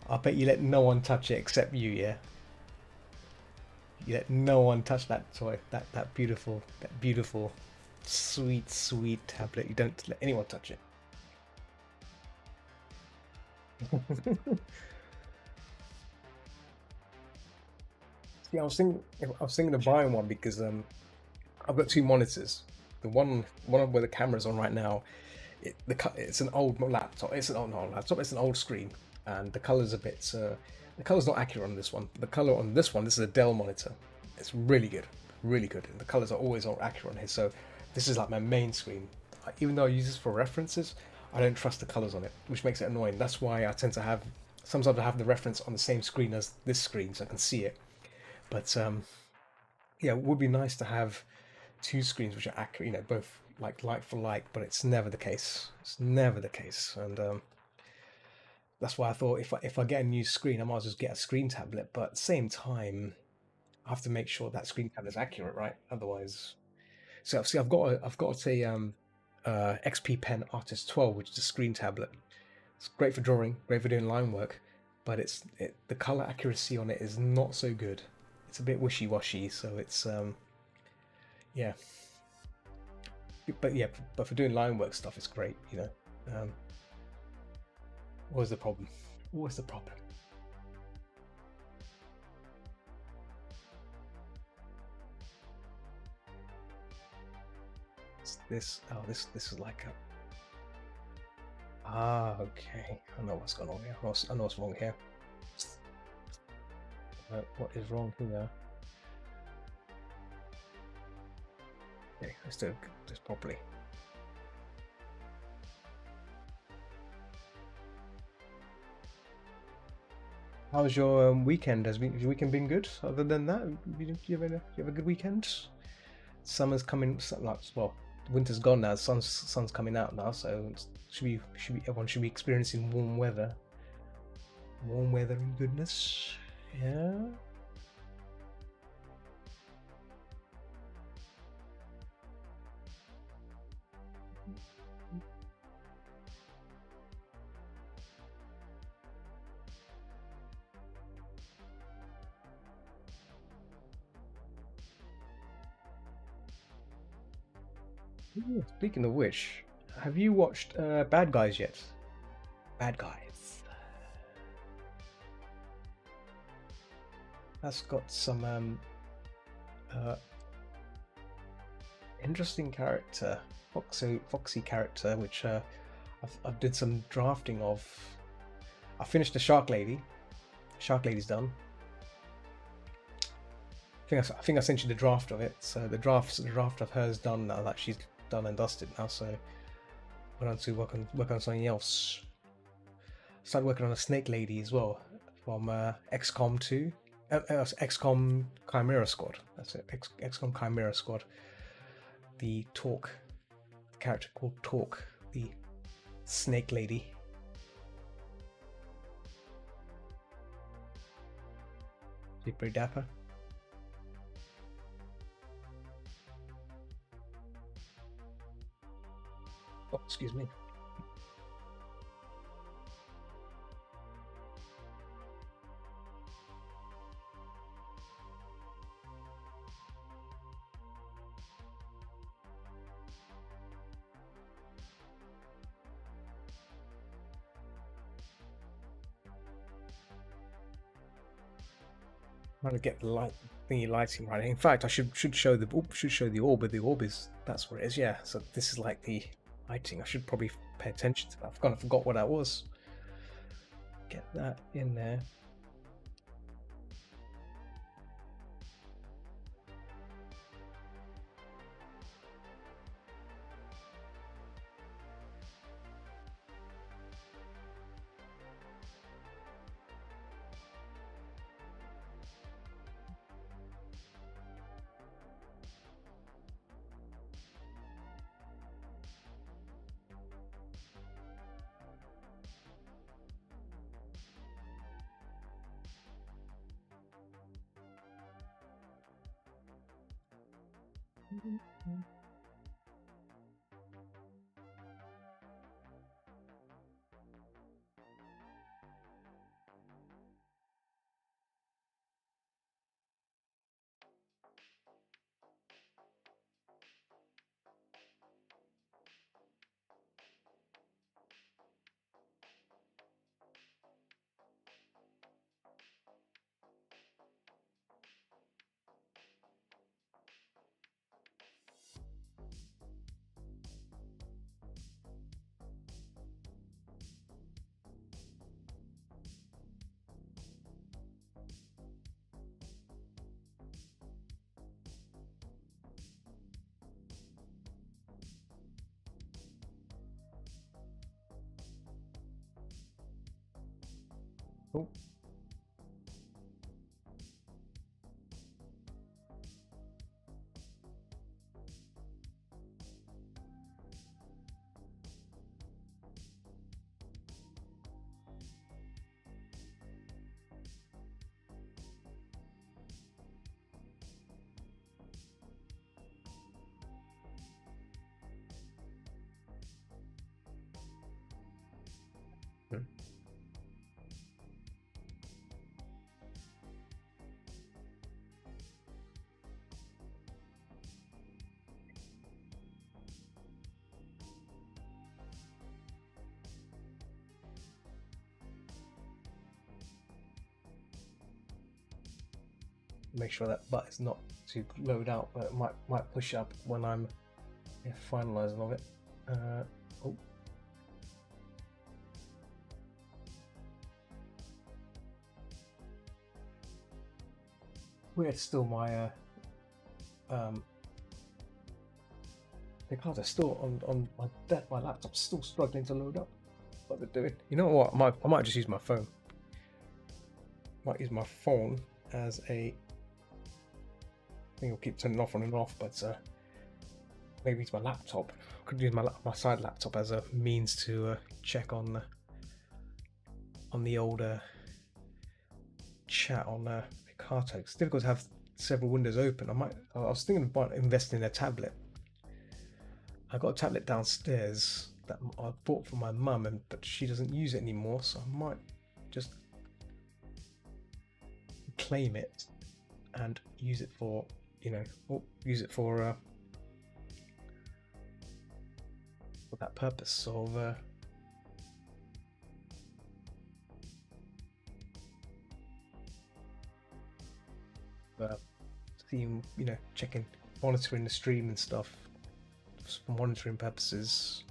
I bet you let no one touch it except you, yeah? You let no one touch that toy, that beautiful, sweet tablet. You don't let anyone touch it. Yeah, I was thinking of buying one because I've got two monitors. The one where the camera's on right now, it's an old laptop. It's an old not laptop. It's an old screen, and the color's a bit. The color's not accurate on this one. The color on this is a Dell monitor. It's really good, really good. And the colors are always all accurate on here. So this is like my main screen. Even though I use this for references, I don't trust the colors on it, which makes it annoying. That's why I tend to have sometimes I have the reference on the same screen as this screen, so I can see it. But yeah, it would be nice to have two screens which are accurate, both like for like, but it's never the case. It's never the case, and that's why I thought if I get a new screen, I might as well just get a screen tablet. But at the same time, I have to make sure that screen tablet's accurate, right? Otherwise, so see, I've got a XP Pen Artist 12, which is a screen tablet. It's great for drawing, great for doing line work, but the color accuracy on it is not so good. It's a bit wishy-washy, so it's yeah. But yeah, but for doing line work stuff, it's great. Um, what was the problem? What was the problem? This is like a. Okay. I know what's going on here. I know what's wrong here. What is wrong here? Okay, let's do this properly. How was your weekend? Has your weekend been good? Other than that, you have a good weekend? Summer's coming. Like, well, winter's gone now. Sun's coming out now, so everyone should be experiencing warm weather and goodness. Yeah. Speaking of which, have you watched Bad Guys yet? Bad Guys. That's got some uh, interesting character, foxy character, which I did some drafting of. I finished the Shark Lady. Shark Lady's done. I think I sent you the draft of it. So the draft of hers done now that she's done and dusted now. So went on to work on something else. Started working on a Snake Lady as well from XCOM 2. XCOM Chimera Squad. That's it. XCOM Chimera Squad. The character called Talk, the Snake Lady. Be pretty dapper. Oh, excuse me. Trying to get the light thingy lighting right. In fact, I should show the orb, but the orb is that's what it is. Yeah. So this is like the lighting. I should probably pay attention to that. I've kind of forgot what that was. Get that in there. Oh. Hmm. Make sure that butt is not to load out, but it might push up when I'm finalizing of it. Oh. Weird, still my the cards are still on my deck. My laptop's still struggling to load up. What they're doing? You know what? I might just use my phone. Might use my phone as a. I think I'll keep turning off on and off, but maybe it's my laptop. I could use my side laptop as a means to check on the older chat on Picarto. It's difficult to have several windows open. I was thinking about investing in a tablet. I got a tablet downstairs that I bought for my mum, but she doesn't use it anymore, so I might just claim it and use it for that purpose of seeing, checking, monitoring the stream and stuff for monitoring purposes.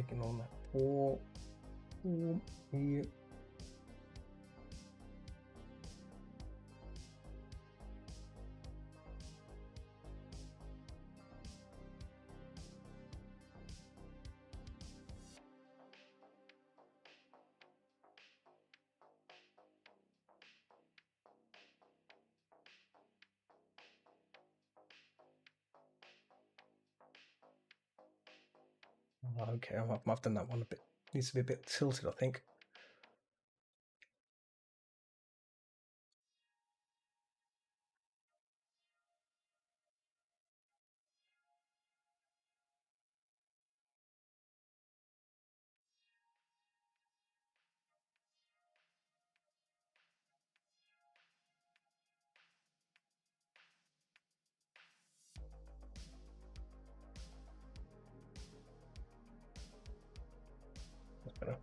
Clicking on that pour form here. Okay, I've done that one a bit. Needs to be a bit tilted, I think. That's better.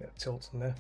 Yeah, tilt in there.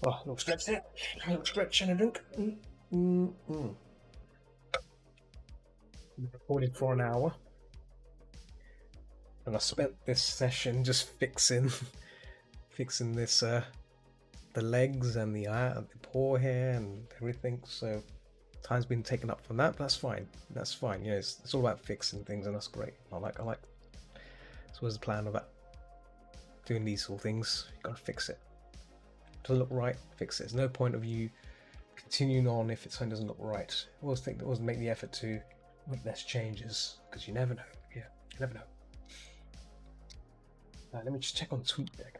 Oh, a little stretch there. A little stretch and a drink. Recorded for an hour. And I spent this session just fixing this the legs and the paw hair and everything, so time's been taken up from that, but that's fine. You know, it's all about fixing things, and that's great. I like so what's the plan about doing these sort of things? You gotta fix it. Doesn't look right, fix it. There's no point of you continuing on if something doesn't look right. Always make the effort to make less changes, because you never know. Yeah, you never know. Let me just check on TweetDeck.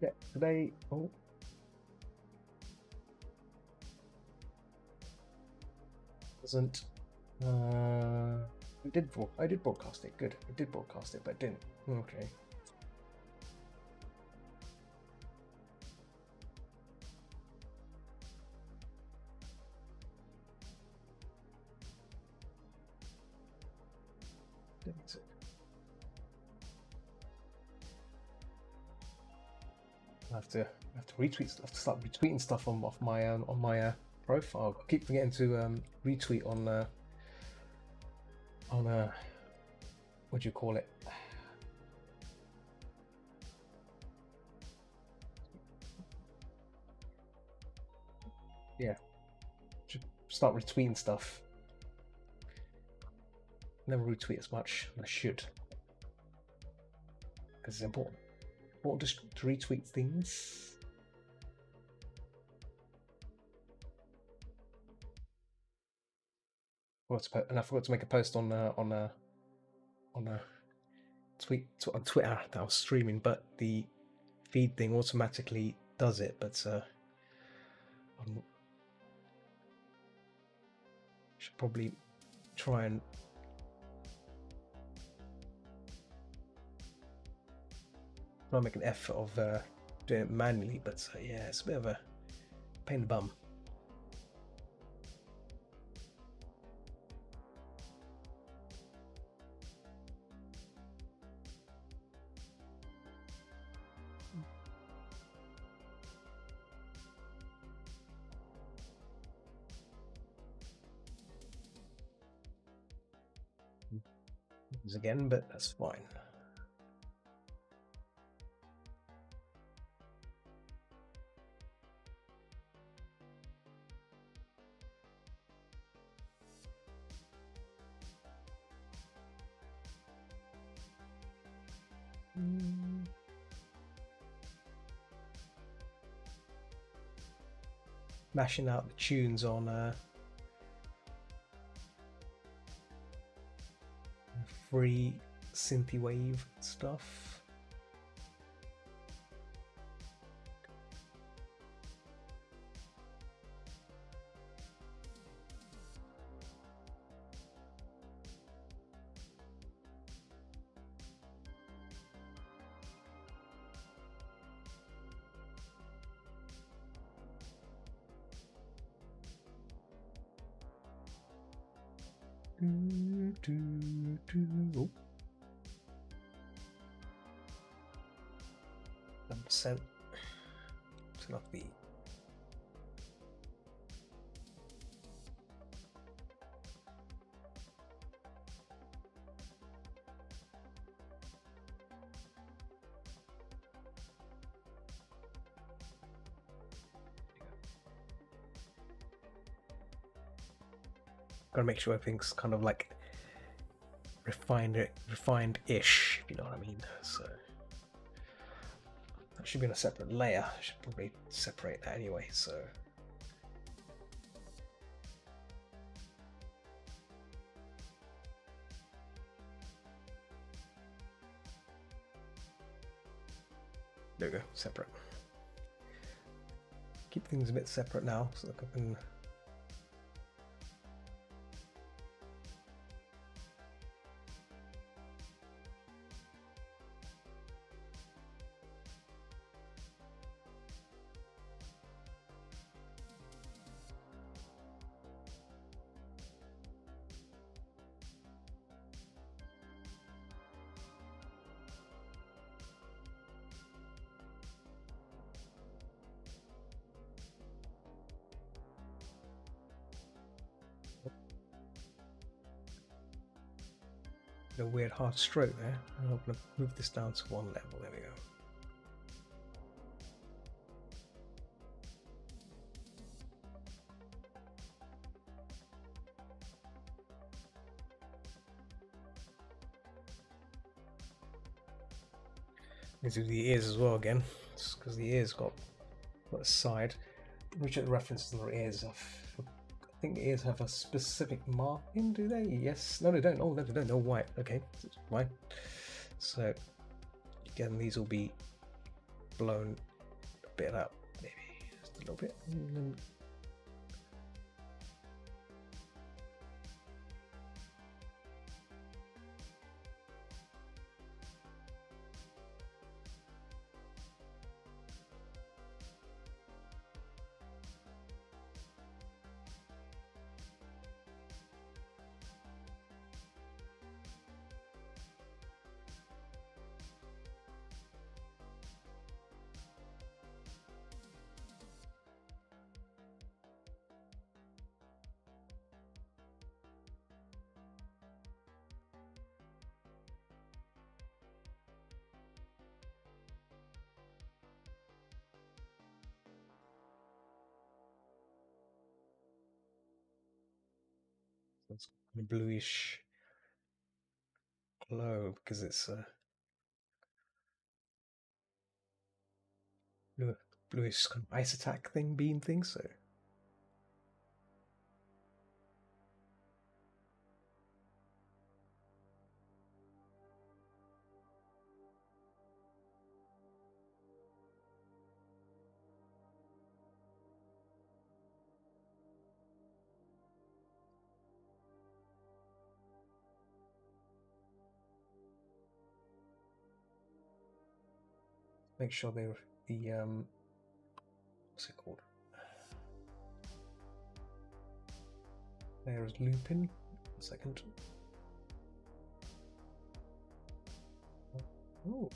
Yeah, today. Oh, doesn't. I did broadcast it. Good. I did broadcast it, but it didn't. Okay. I have to retweet. I have to start retweeting stuff on my profile. I keep forgetting to retweet on what do you call it? Yeah, should start retweeting stuff. Never retweet as much as I should, because it's important. Important to retweet things. And I forgot to make a post on tweet on Twitter that I was streaming, but the feed thing automatically does it. But Should probably try and make an effort of doing it manually, but yeah, it's a bit of a pain in the bum. Again, but that's fine. Mashing out the tunes on free synthy wave stuff. Oh. 1%. It's not the gotta make sure everything's kind of like refined-ish, if you know what I mean. So that should be in a separate layer. I should probably separate that anyway. So there we go, separate. Keep things a bit separate now, so that I can. A weird hard stroke there. I'm going to move this down to one level. There we go. Need to do the ears as well again, just because the ears got a side. We check the references on the ears. I think the ears have a specific marking, do they? Yes. No, they don't. Oh, they don't. They're white. Okay, white. So again, these will be blown a bit up, maybe just a little bit. And then it's kind of bluish glow because it's a bluish kind of ice attack thing, beam thing. So make sure they're the what's it called? There's Lupin. A second. Oh.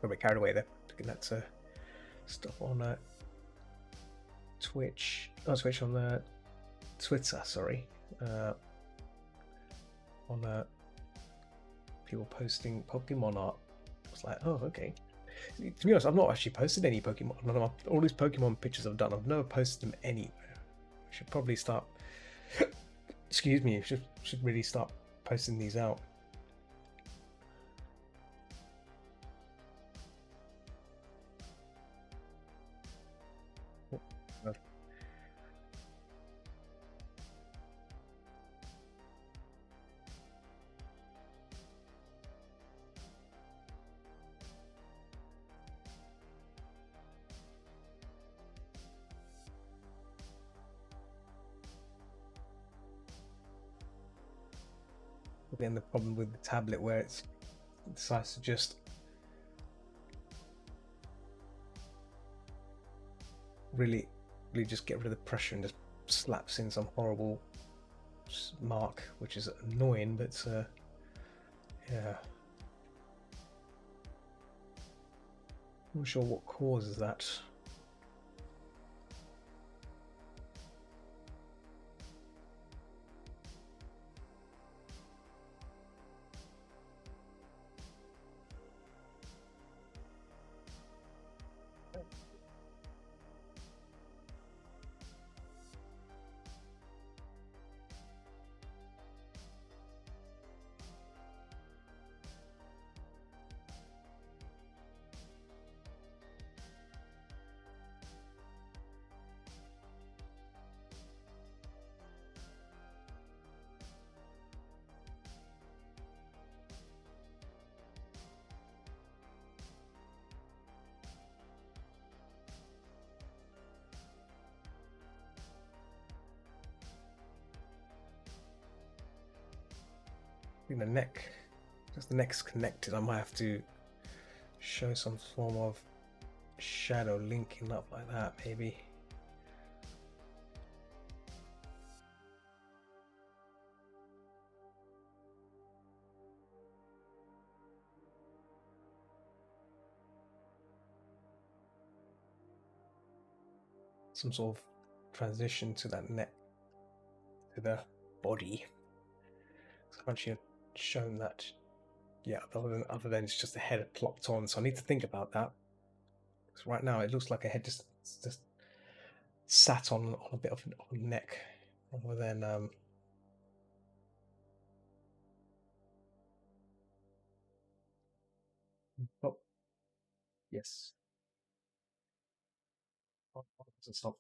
Got a bit carried away there. Looking at stuff on Twitch. Oh, Twitch on Twitter. Sorry. On people posting Pokemon art. I was like, oh, okay. To be honest, I've not actually posted any Pokemon. All these Pokemon pictures I've done, I've never posted them anywhere. I should probably start. Excuse me. Should really start posting these out. Again, the problem with the tablet where it decides to just really just get rid of the pressure and just slaps in some horrible mark, which is annoying, but yeah. I'm not sure what causes that. I think the neck, just the neck's connected. I might have to show some form of shadow linking up like that, maybe. Some sort of transition to that neck, to the body. So I've actually shown that, yeah, other than it's just a head plopped on. So I need to think about that. Because right now it looks like a head just sat on a bit of a neck, rather than oh yes. Oh, it doesn't stop.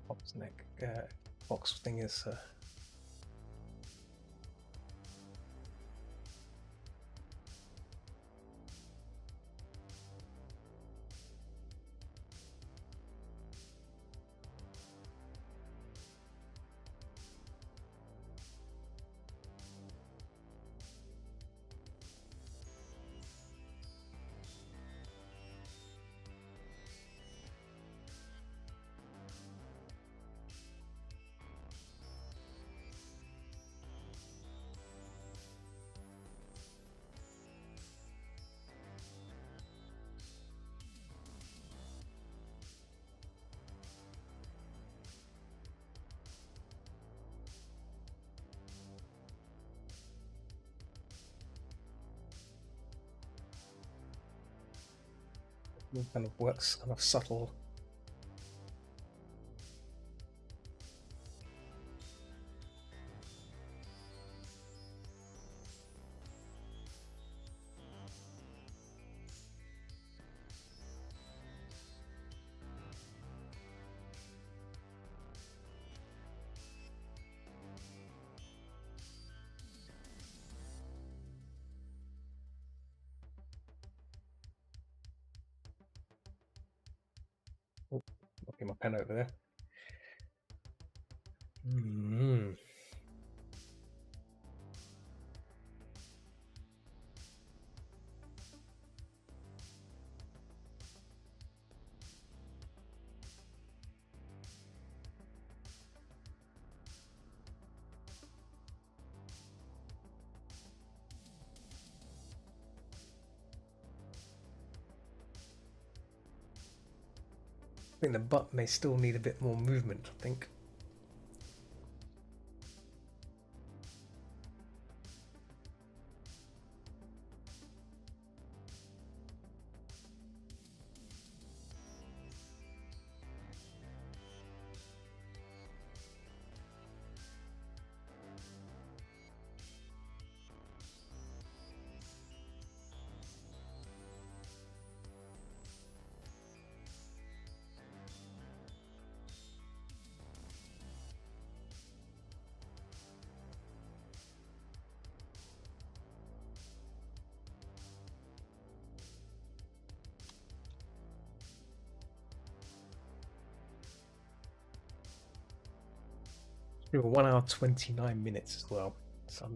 Box neck box thing is It kind of works kind of subtle. Oh, knocking my pen over there. Mm. I think the butt may still need a bit more movement, I think. We were 1 hour 29 minutes as well. So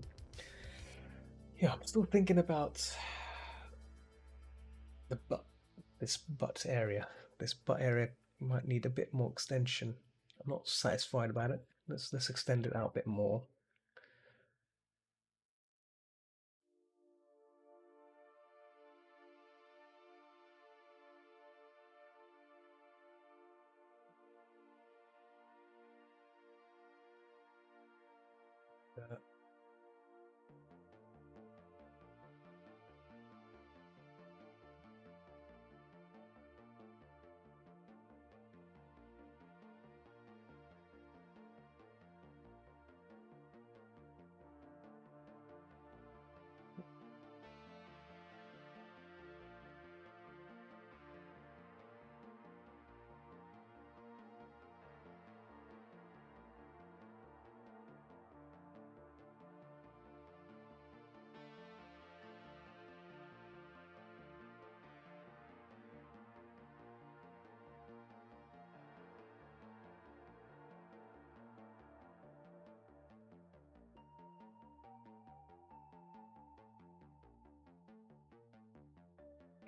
yeah, I'm still thinking about the butt, this butt area. This butt area might need a bit more extension. I'm not satisfied about it. Let's extend it out a bit more. Uh,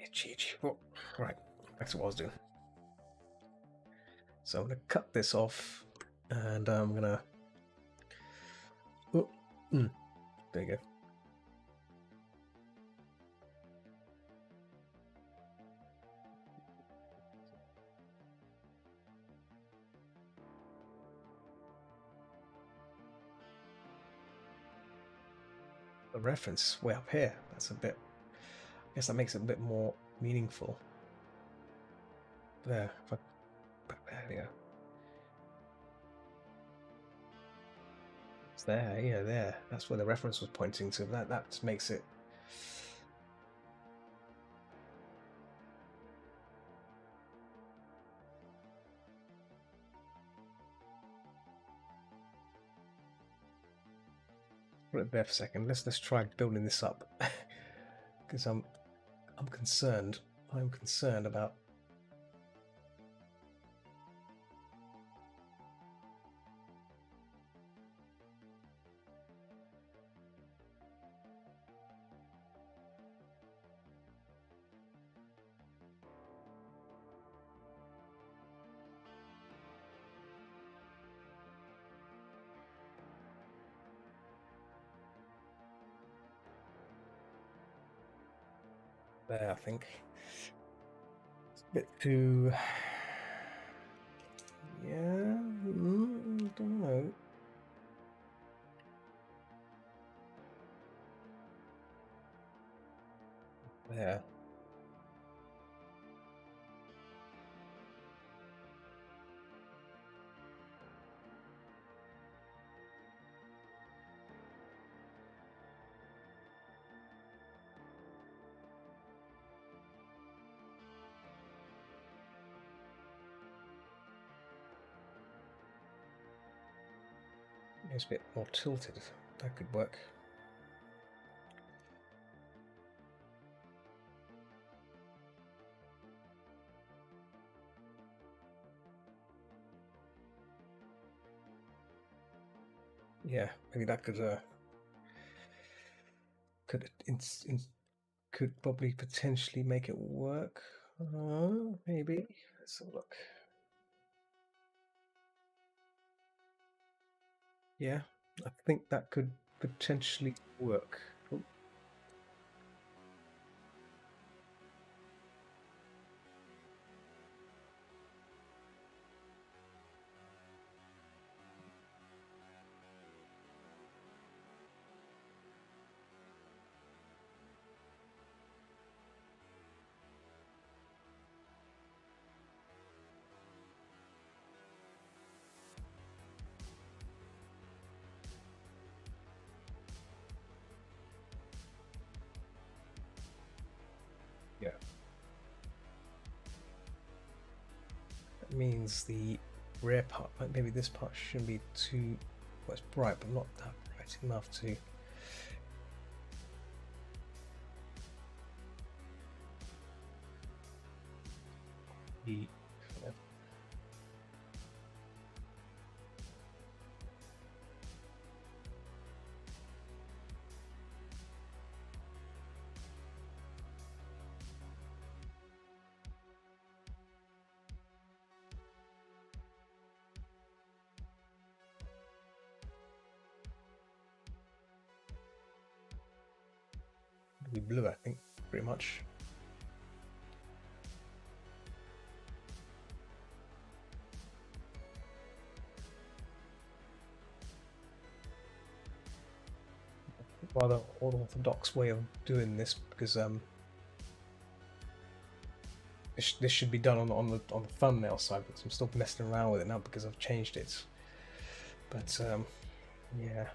itchy. Oh, right, back to what I was doing. So I'm going to cut this off, and I'm going to... Oh, there you go. The reference way up here. That's a bit... I guess that makes it a bit more meaningful. There. There we go. It's there, yeah, there. That's where the reference was pointing to. That makes it... Put it there for a second. Let's try building this up. Because I'm concerned. I'm concerned about... There, I think. It's a bit too... Yeah, I don't know. There. It's a bit more tilted. That could work. Yeah, maybe that could probably potentially make it work. Maybe. Let's have a look. Yeah, I think that could potentially work. Oh, yeah. That means the rear part, like maybe this part shouldn't be too, well, it's bright, but not that bright enough to. Be, be blue, I think, pretty much. Rather unorthodox way of doing this because this should be done on the thumbnail side, but I'm still messing around with it now because I've changed it. But yeah.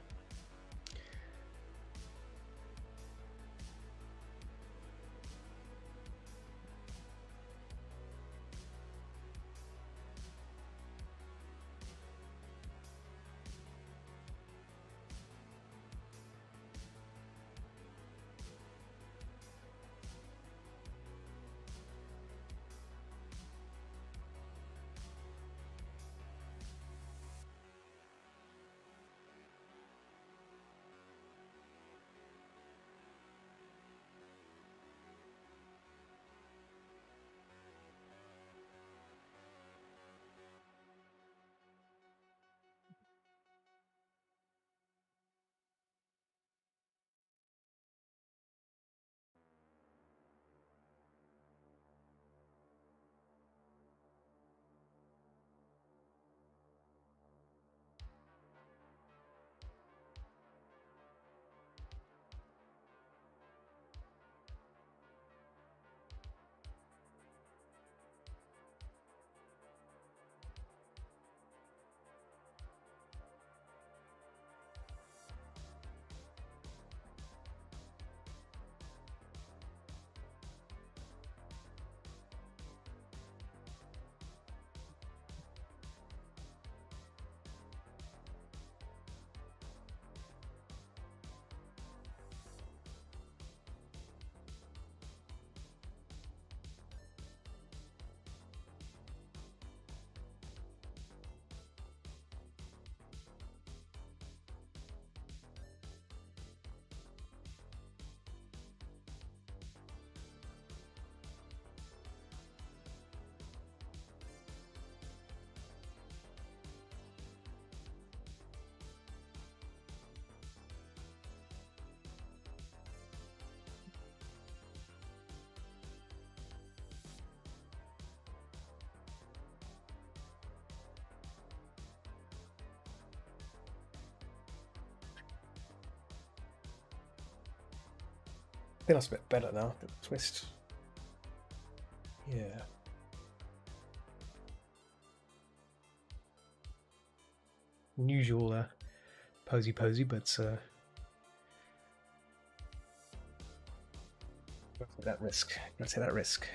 I think that's a bit better now, the twist. Yeah. Unusual posy, but gotta take that risk. Gotta take that risk.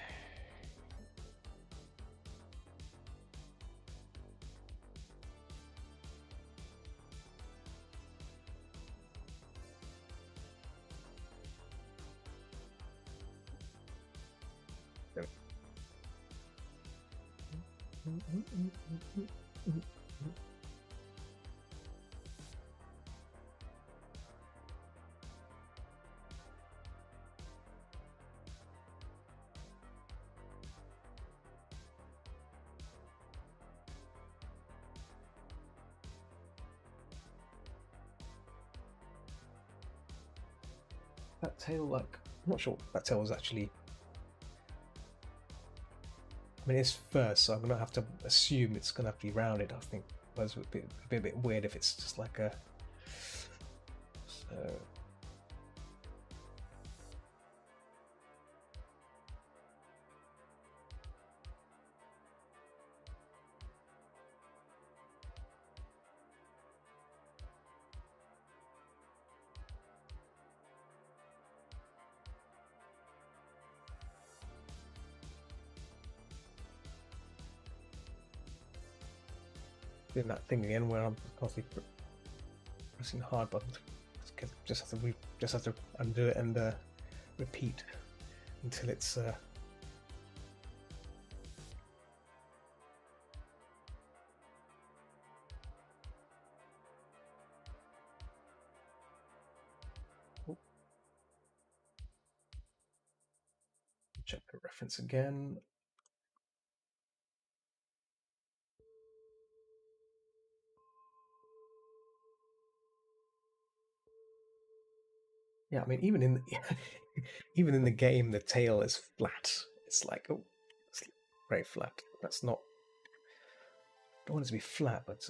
That tail, like, I'm not sure that tail was actually. I mean, it's fur, so I'm gonna have to assume it's gonna have to be rounded. I think it would be a bit weird if it's just like a. So. Doing that thing again where I'm constantly pressing the hard button. Just have to undo it and repeat until it's. Check the reference again. Yeah, I mean, even in even in the game, the tail is flat. It's like, oh, it's very flat. That's not. I don't want it to be flat, but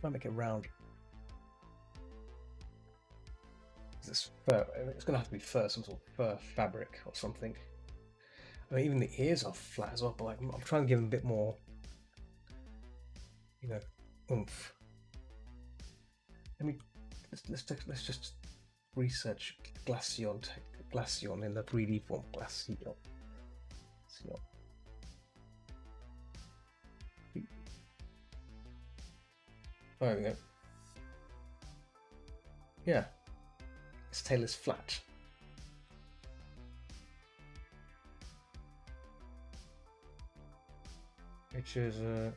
might make it round. This fur. It's gonna have to be fur, some sort of fur fabric or something. I mean, even the ears are flat as well, but like, I'm trying to give them a bit more, oomph. Let's just research Glaceon in the 3D form. Glaceon. Oh, there we go. Yeah, its tail is flat. Which is a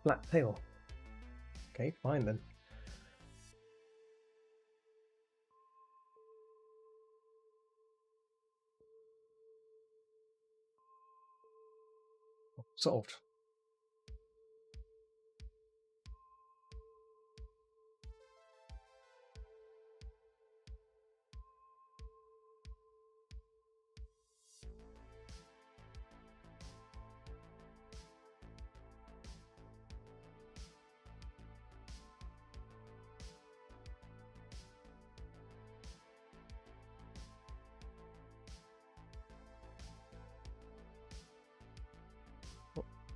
flat tail. Okay, fine then. Solved.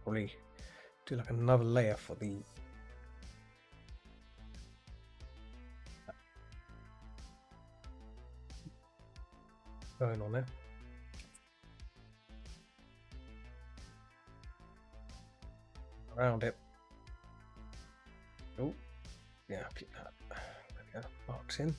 Probably do like another layer for the going on there. Around it. Oh, yeah, keep that. There we go. Marks in.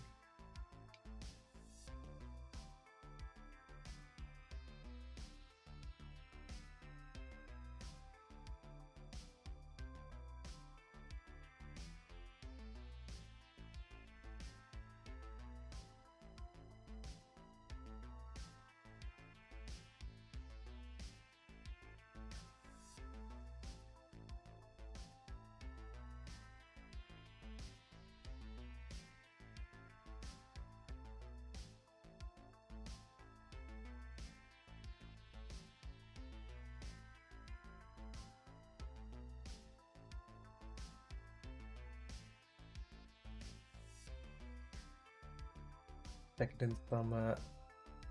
Taking in some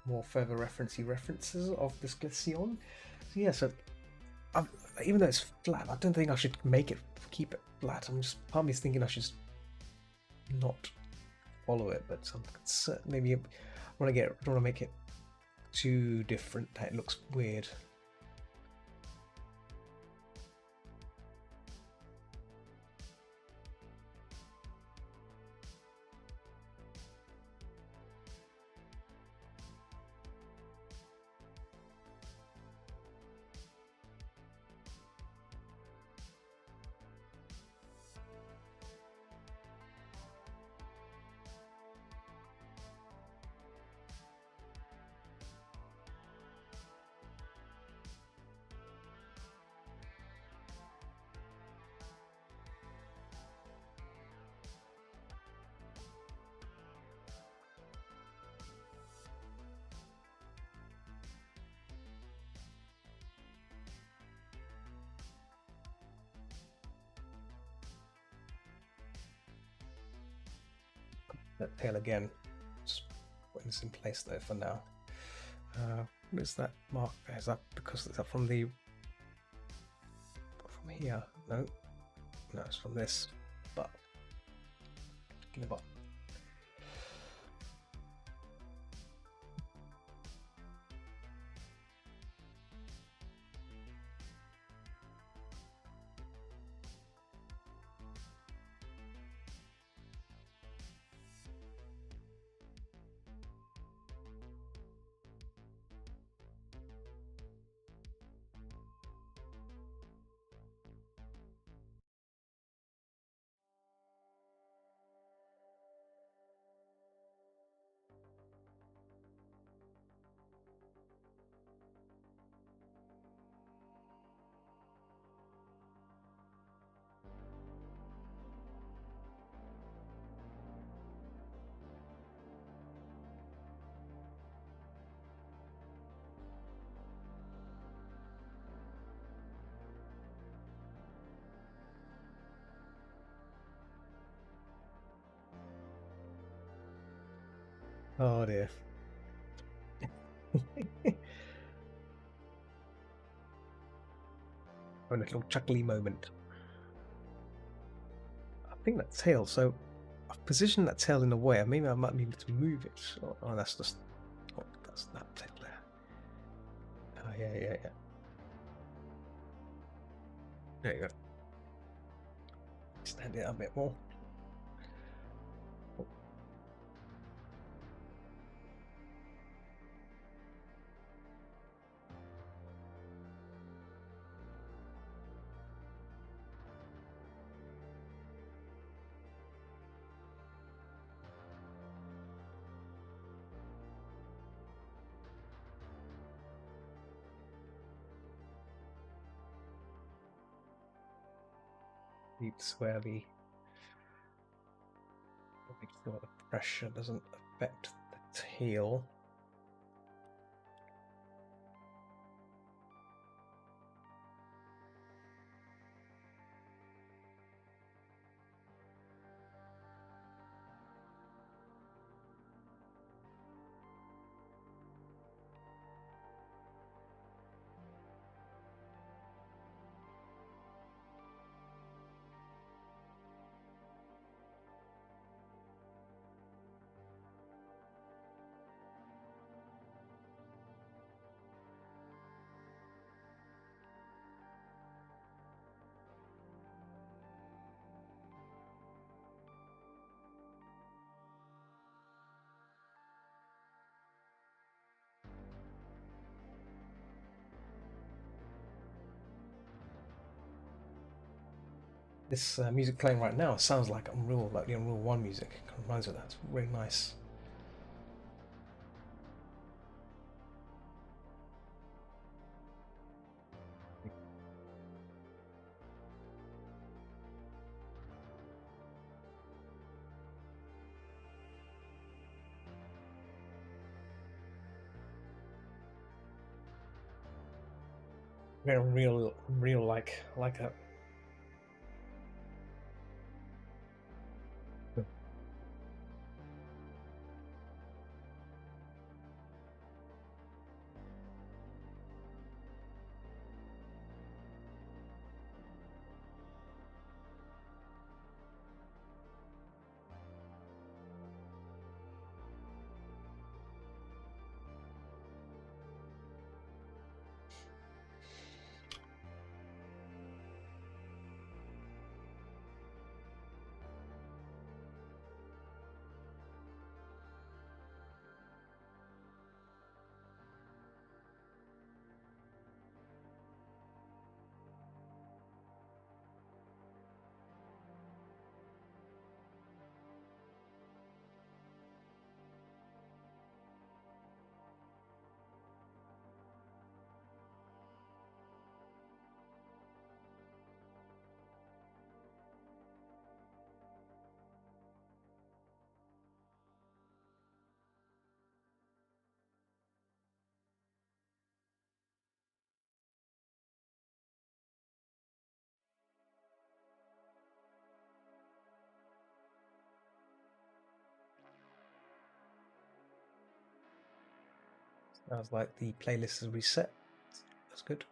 more further references of this Glaceon. So yeah, so I've, even though it's flat, I don't think I should keep it flat. I'm just part of me is thinking I should not follow it, but maybe I want to don't want to make it too different that it looks weird. That tail again. Just putting this in place though for now. What is that mark? Is that because is that from here? No, it's from this. But give it up. Oh dear. Having a little chuckly moment. I think that tail, so I've positioned that tail in a way, maybe I might need to move it. Oh, that's just, that's that tail there. Oh, yeah. There you go. Extend it a bit more. It's where make sure the pressure doesn't affect the tail. This music playing right now sounds like Unreal, like the Unreal 1 music. It kind of reminds me of that. It's really nice. Very real like a. I was like, the playlist is reset. That's good.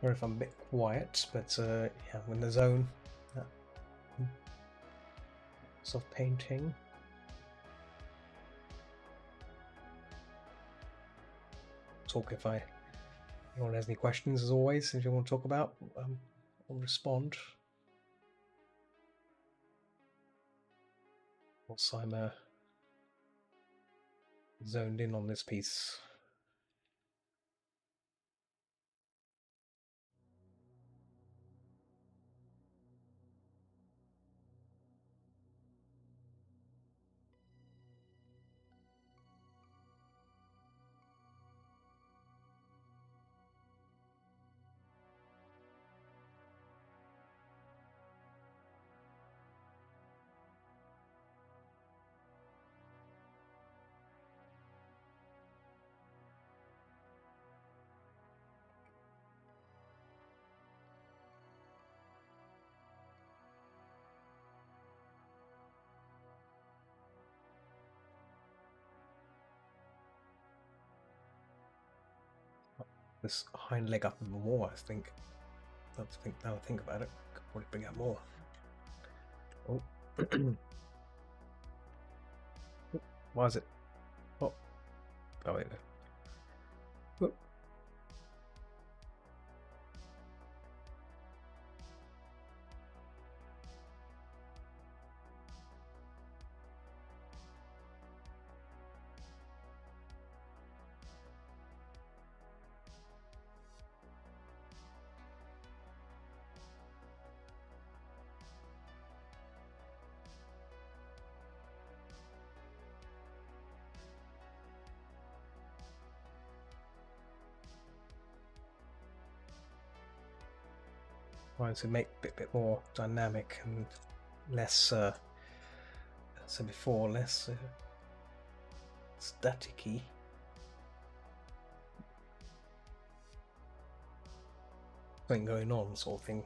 Or if I'm a bit quiet, but yeah, I'm in the zone. Soft painting. Talk if anyone has any questions, as always. If you want to talk about, I'll respond. Also, I'm zoned in on this piece. This hind leg up even more, I think. Now I think about it, could probably bring out more. Oh. Why is it? Oh. Oh, wait. Oh. Trying to make it a bit more dynamic and less said before, less staticky. Something going on, sort of thing.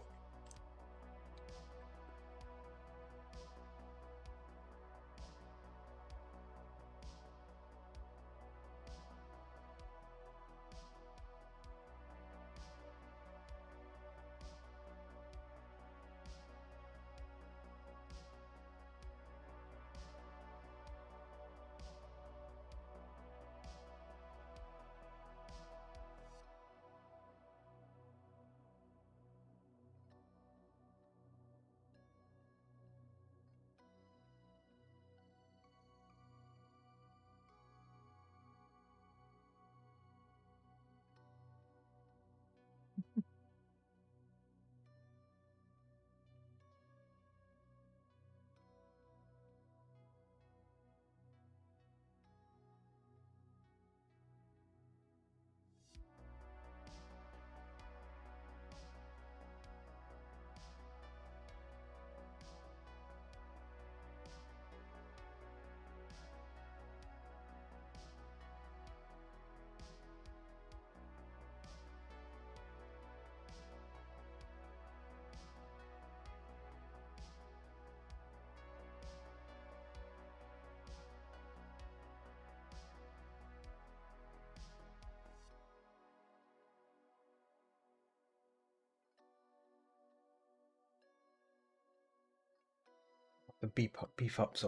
The beef up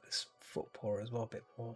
this foot paw as well a bit more.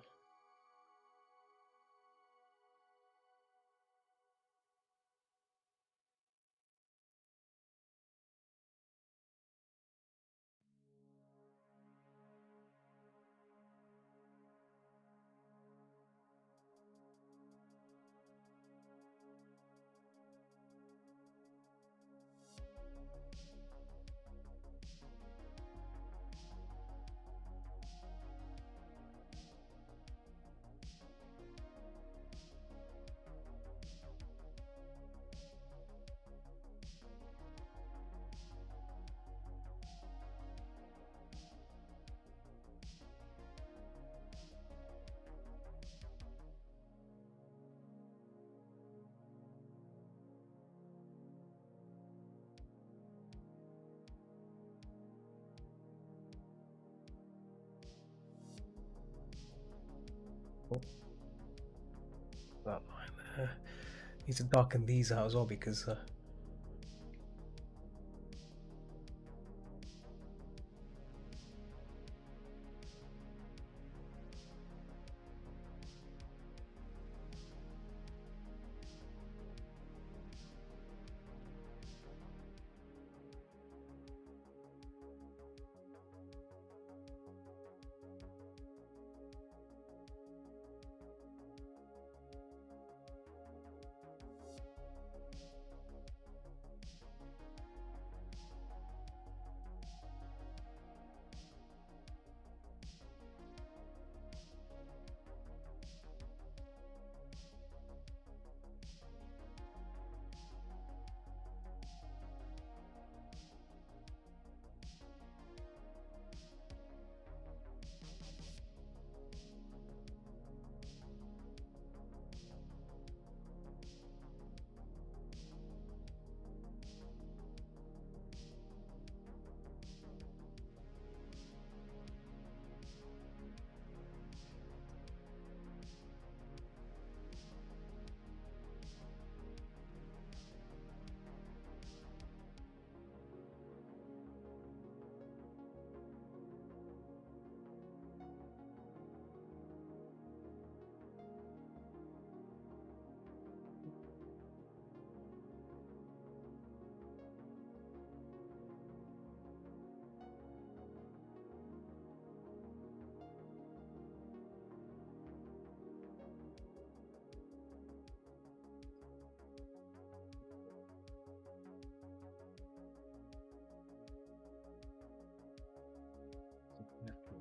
That line there. Need to darken these out as well because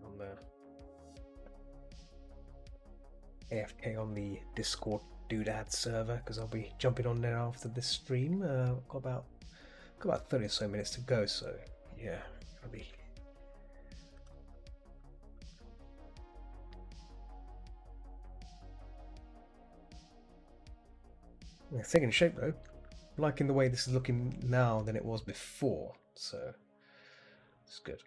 on the AFK on the Discord Doodad server because I'll be jumping on there after this stream. Got about 30 or so minutes to go, so yeah, I'll be Yeah, it's taking shape though. Liking the way this is looking now than it was before, so it's good.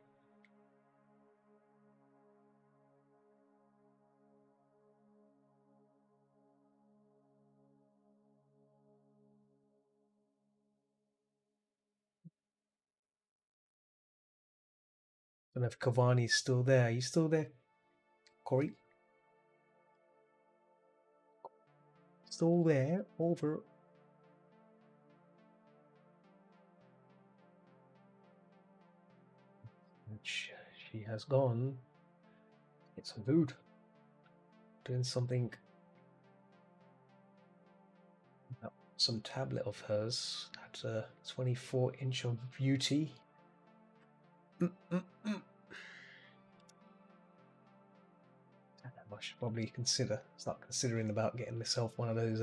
Don't know if Cavani's still there. Are you still there, Corey? Still there? Over. She has gone. Get some food. Doing something. Some tablet of hers. That's a 24-inch of beauty. I should probably start considering about getting myself one of those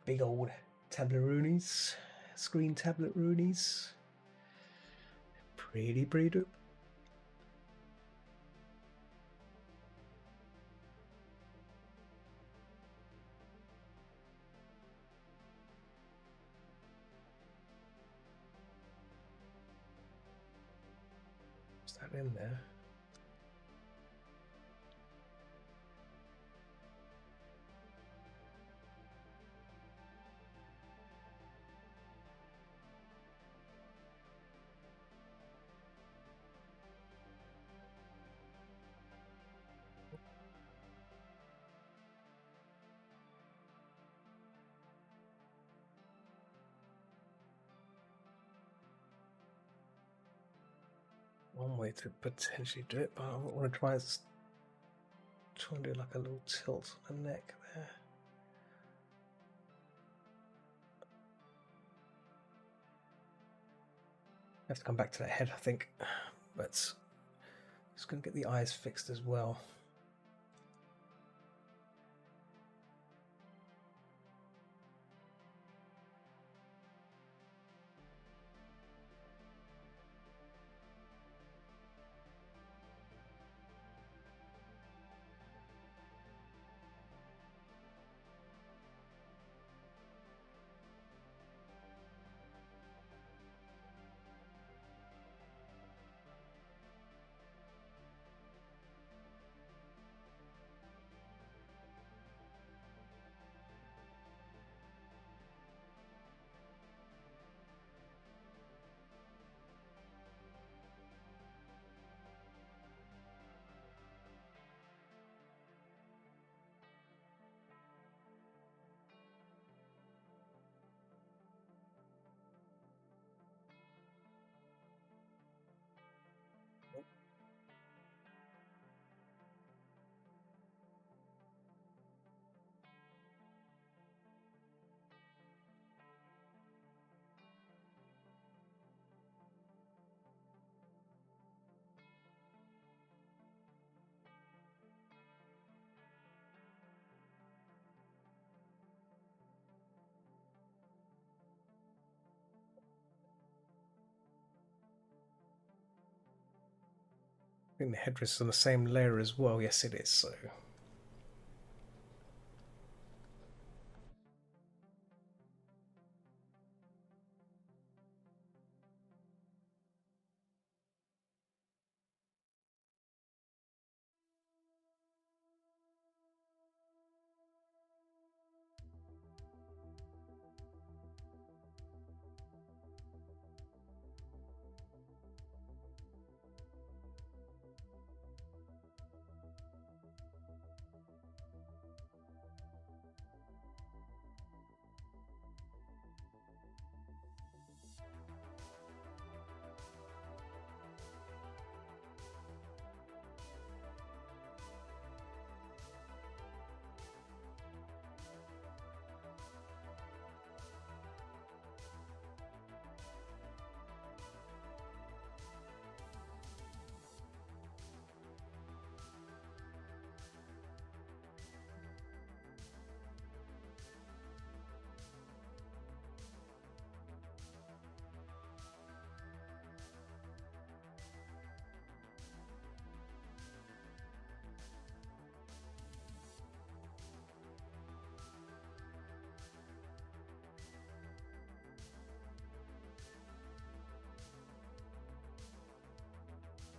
big old tableroonies, screen tablet roonies. Pretty dope. Is that in there? One way to potentially do it, but I want to try and do like a little tilt on the neck there. I have to come back to that head, I think, but just going to get the eyes fixed as well. I think the headdress is on the same layer as well. Yes, it is. So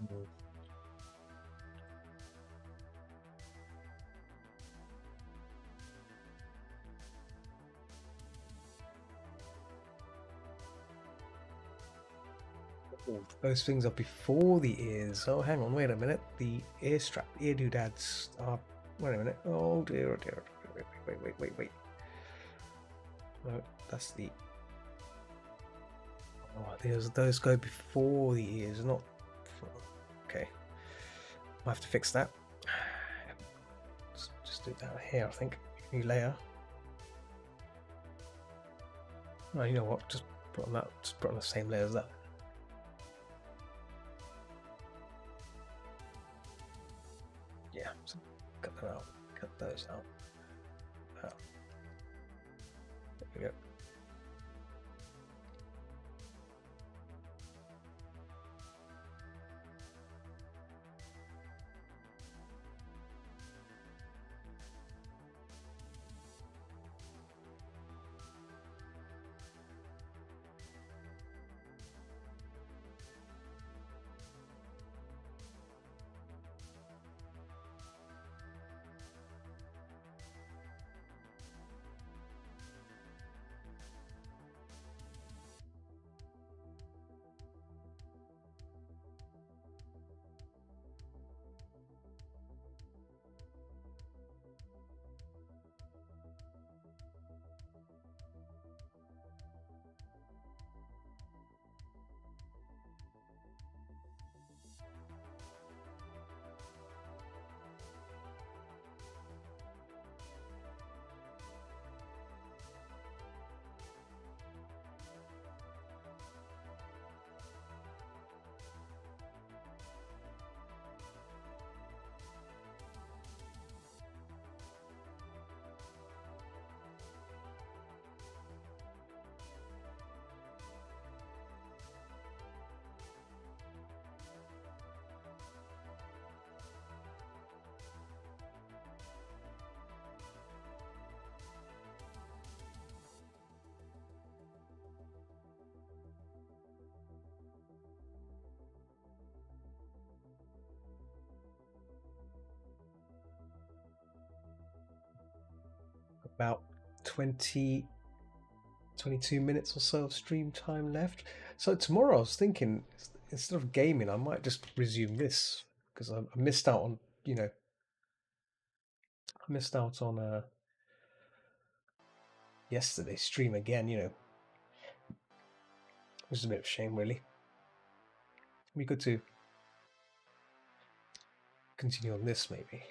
Mm. Oh, those things are before the ears. Oh, hang on, wait a minute. The ear strap, ear doodads are. Wait a minute. Oh dear, oh dear. Wait. No, that's the. Oh, those go before the ears, not. Okay. I have to fix that. Just do that here, I think. New layer. No, you know what? Just put on that. Just put on the same layer as that. Yeah. So cut them out. Cut those out. There we go. About 22 minutes or so of stream time left. So tomorrow I was thinking, instead of gaming, I might just resume this because I missed out on, I missed out on yesterday's stream again, which is a bit of a shame, really. It'd be good to continue on this, maybe.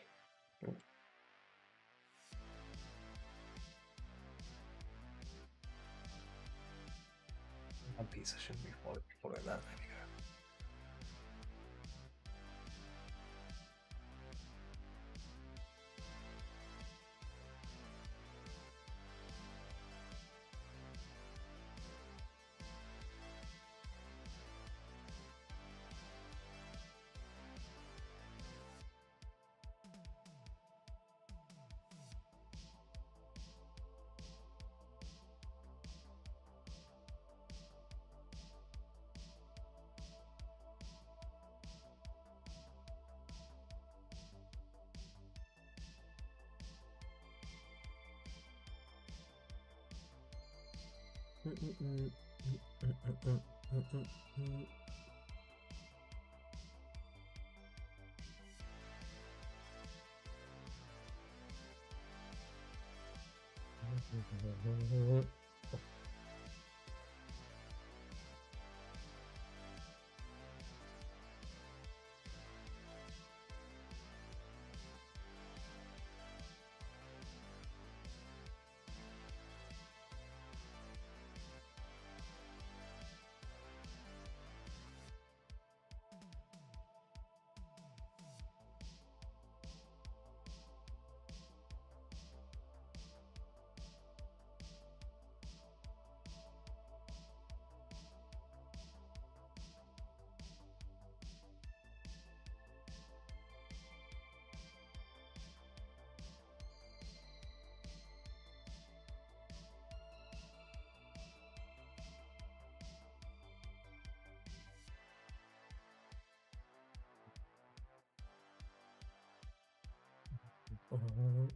One Piece, I shouldn't be following that. There we go. Mhm.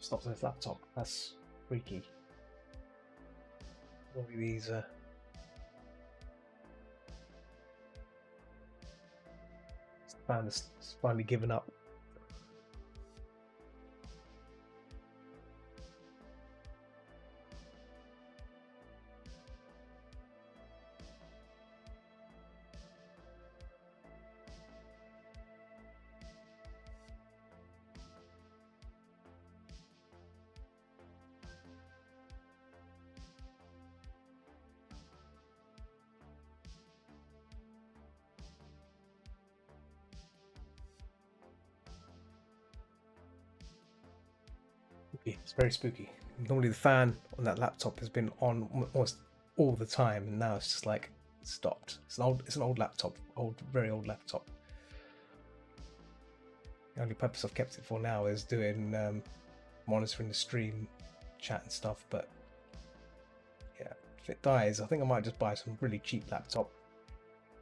Stops on his laptop. That's freaky. Normally these fan has finally given up. It's very spooky. Normally the fan on that laptop has been on almost all the time, and now it's just like stopped. It's an old laptop, very old laptop. The only purpose I've kept it for now is doing monitoring the stream, chat and stuff. But yeah, if it dies, I think I might just buy some really cheap laptop.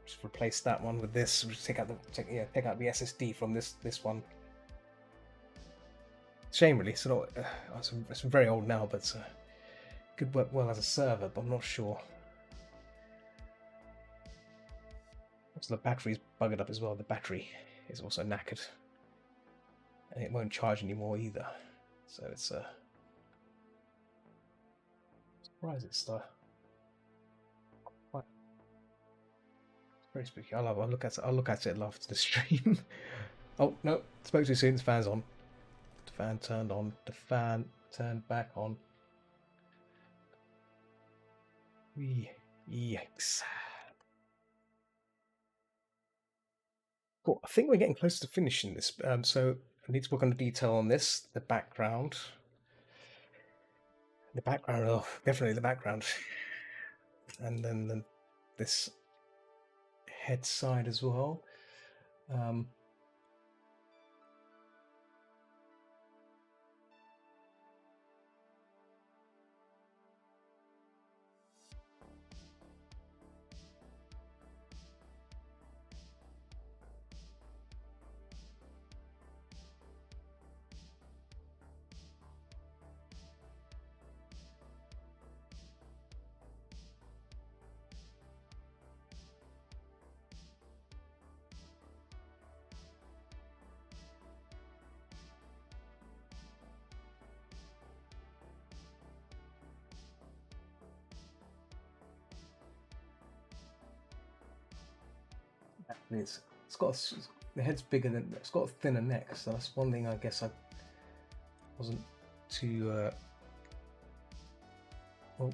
Just replace that one with this. Take out the SSD from this one. Shame, really. It's very old now, but could work well as a server. But I'm not sure. Also, the battery's buggered up as well. The battery is also knackered, and it won't charge anymore either. So it's surprised it's quite very spooky. I'll look at it after the stream. Oh no, spoke too soon. The fan's on. fan turned on. The fan turned back on. Yikes. Cool. I think we're getting close to finishing this. So I need to work on the detail on this, the background. The background, oh, definitely the background. And then this head side as well. It's got the head's bigger than it's got a thinner neck, so that's one thing I guess I wasn't too. Oh,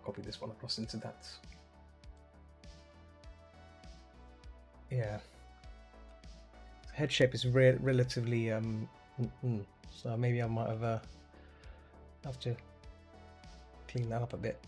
copy this one across into that. Yeah, head shape is relatively so maybe I might have to clean that up a bit.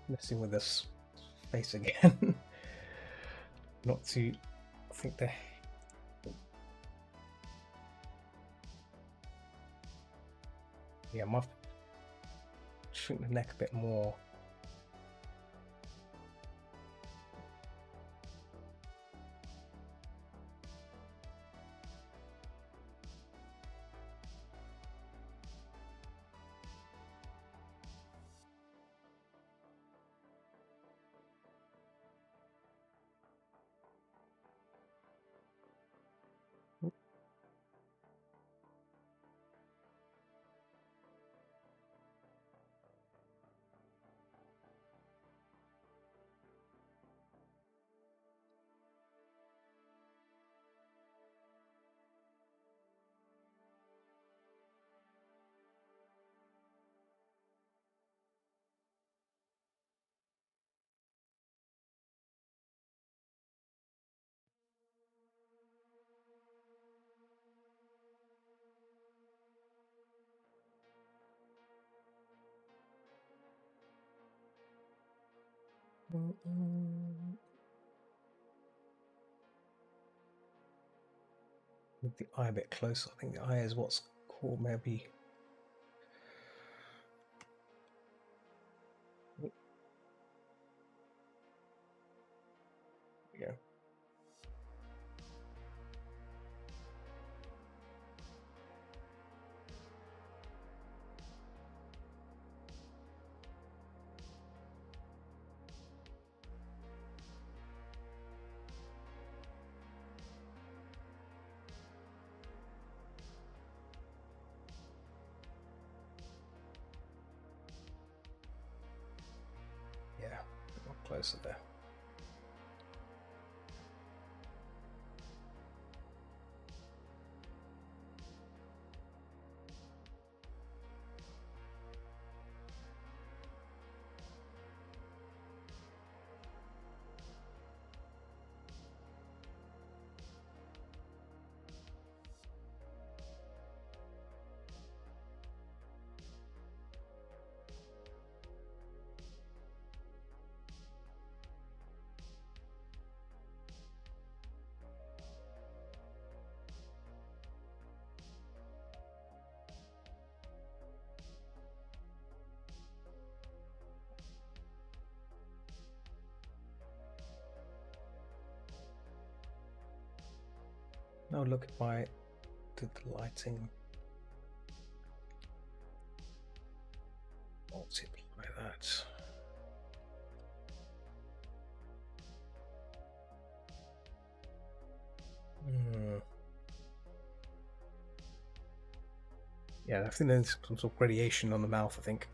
Messing with this face again. Not to, I think the I might shrink the neck a bit more. With the eye a bit closer, I think the eye is what's called maybe. Yeah. closer there. Now look at my the lighting. Multiply that. Yeah, I think there's some sort of gradation on the mouth, I think.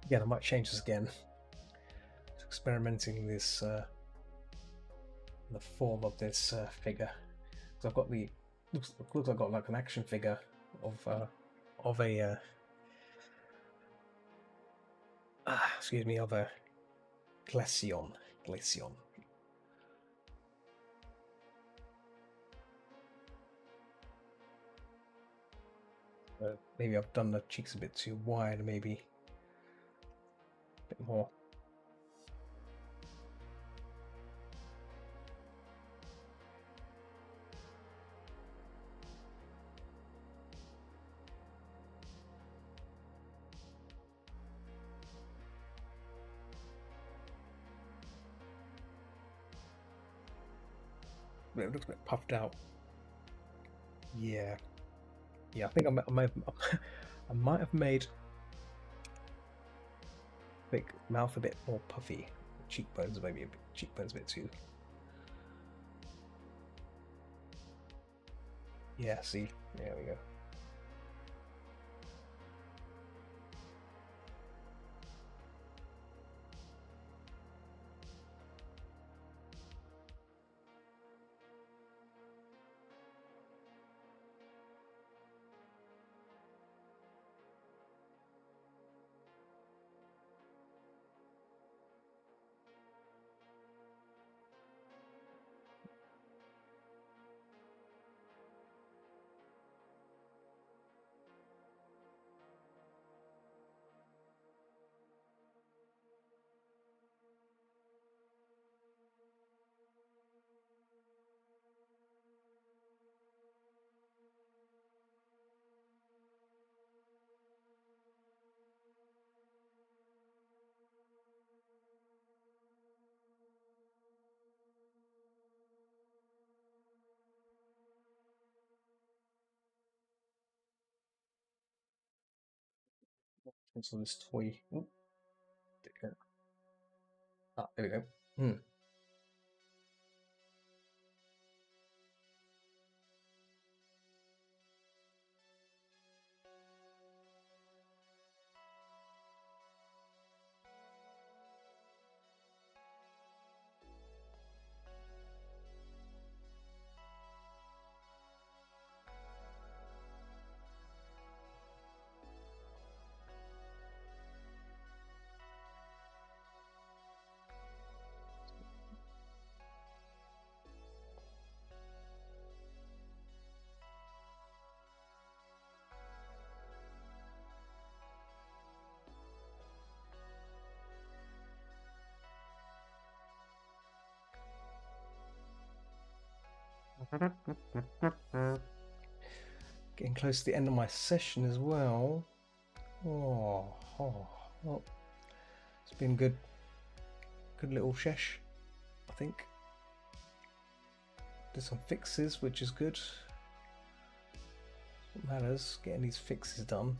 Again, I might change this again. Just experimenting this the form of this figure, because I've got the looks like I've got like an action figure of a excuse me, of a Glaceon. Glaceon. Maybe I've done the cheeks a bit too wide, maybe a bit more. It looks a bit puffed out. Yeah, yeah. I think I might have made the mouth a bit more puffy. Cheekbones maybe cheekbones a bit too. Yeah. See, there we go. Also, this toy. Oh, there we go. Getting close to the end of my session as well. Well, it's been good little shesh, I think. Did some fixes, which is good. What matters, getting these fixes done.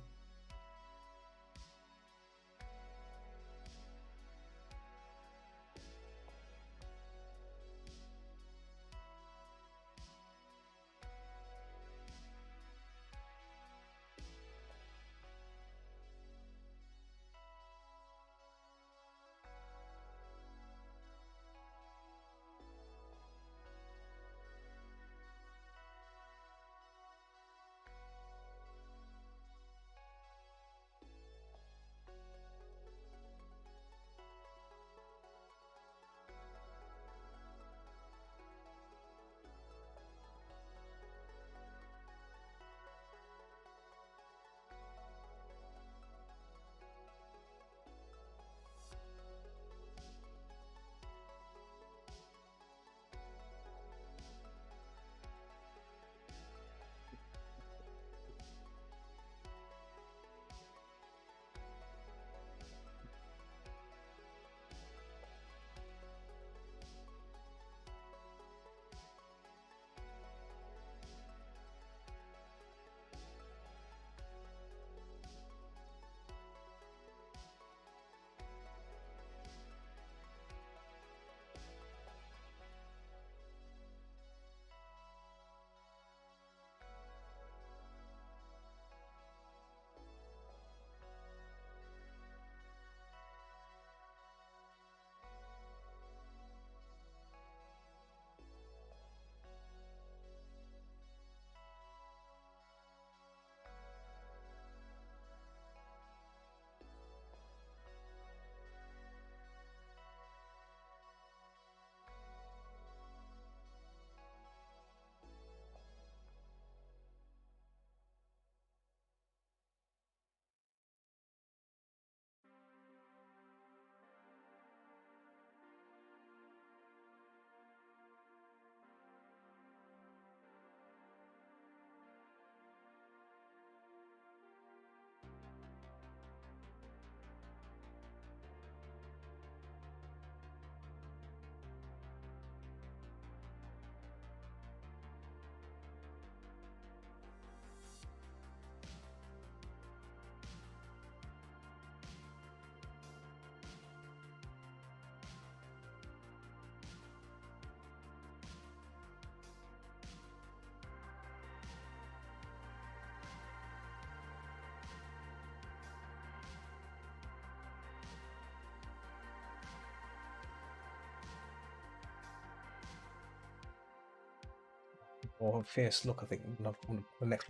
Or fierce look, I think. My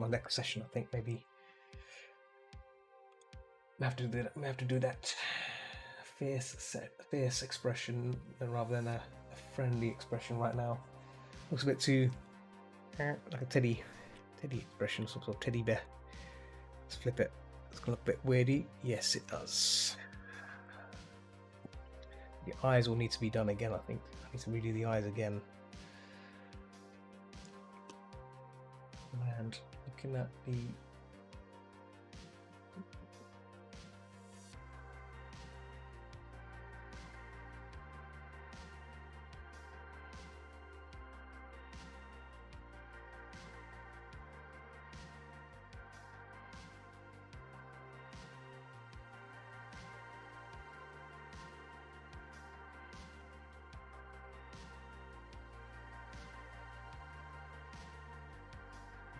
next session, I think maybe we have to do that. We have to do that fierce expression rather than a friendly expression right now. Looks a bit too like a teddy expression, some sort of teddy bear. Let's flip it. It's gonna look a bit weirdy. Yes, it does. The eyes will need to be done again, I think. I need to redo the eyes again. And looking at the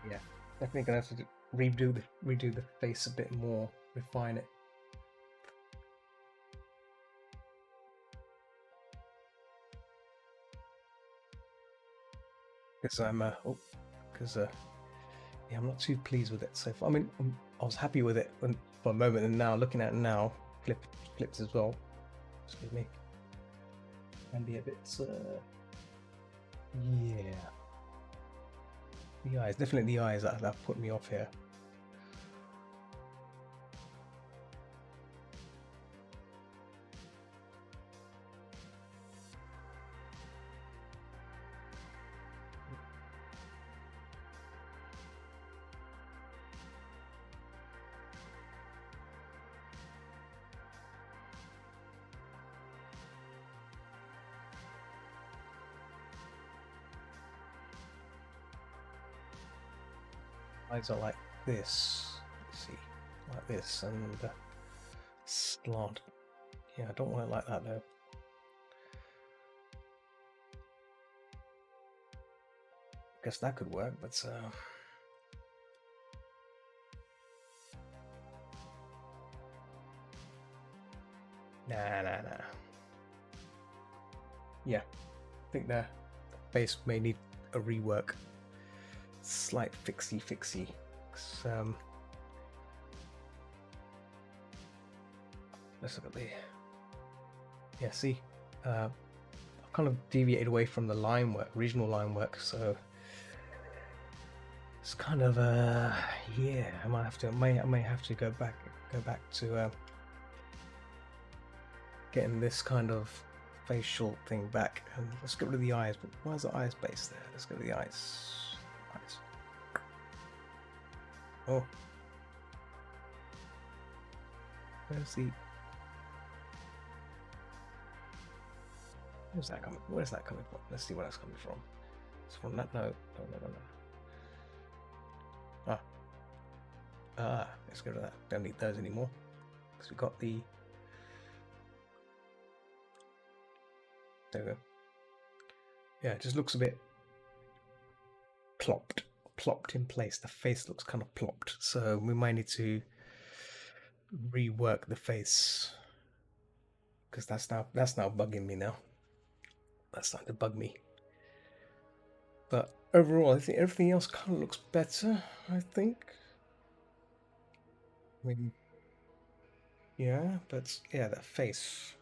yeah, definitely gonna have to redo the face a bit more, refine it. Because I'm yeah, I'm not too pleased with it so far. I mean, I was happy with it for a moment, and now looking at it now, flips as well. Excuse me. Can be a bit, yeah. The eyes, definitely the eyes that put me off here. Eyes are like this. Let's see, like this, and slant. Yeah, I don't want it like that though. Guess that could work, but nah. Yeah, I think the base may need a rework. Slight fixie. Let's look at the. Yeah, see, I've kind of deviated away from the line work, regional line work, so it's kind of yeah. I may have to go back to getting this kind of facial thing back. And let's get rid of the eyes. But why is the eyes base there? Let's get rid of the eyes. Oh, where's that coming? Where's that coming from? Let's see where that's coming from. It's from that. No. Let's go to that. Don't need those anymore because we got the. There we go. Yeah, it just looks a bit plopped in place. The face looks kind of plopped, so we might need to rework the face because that's now bugging me now. That's starting to bug me. But overall, I think everything else kind of looks better. I think. I mean, yeah, but yeah, that face.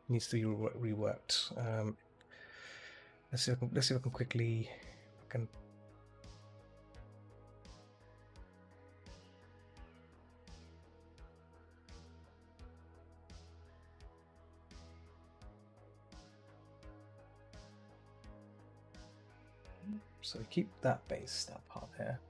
Needs to be reworked. Let's see if I can quickly. So we keep that base, that part there.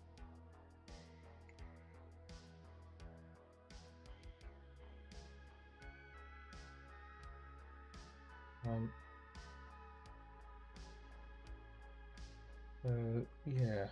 Yeah.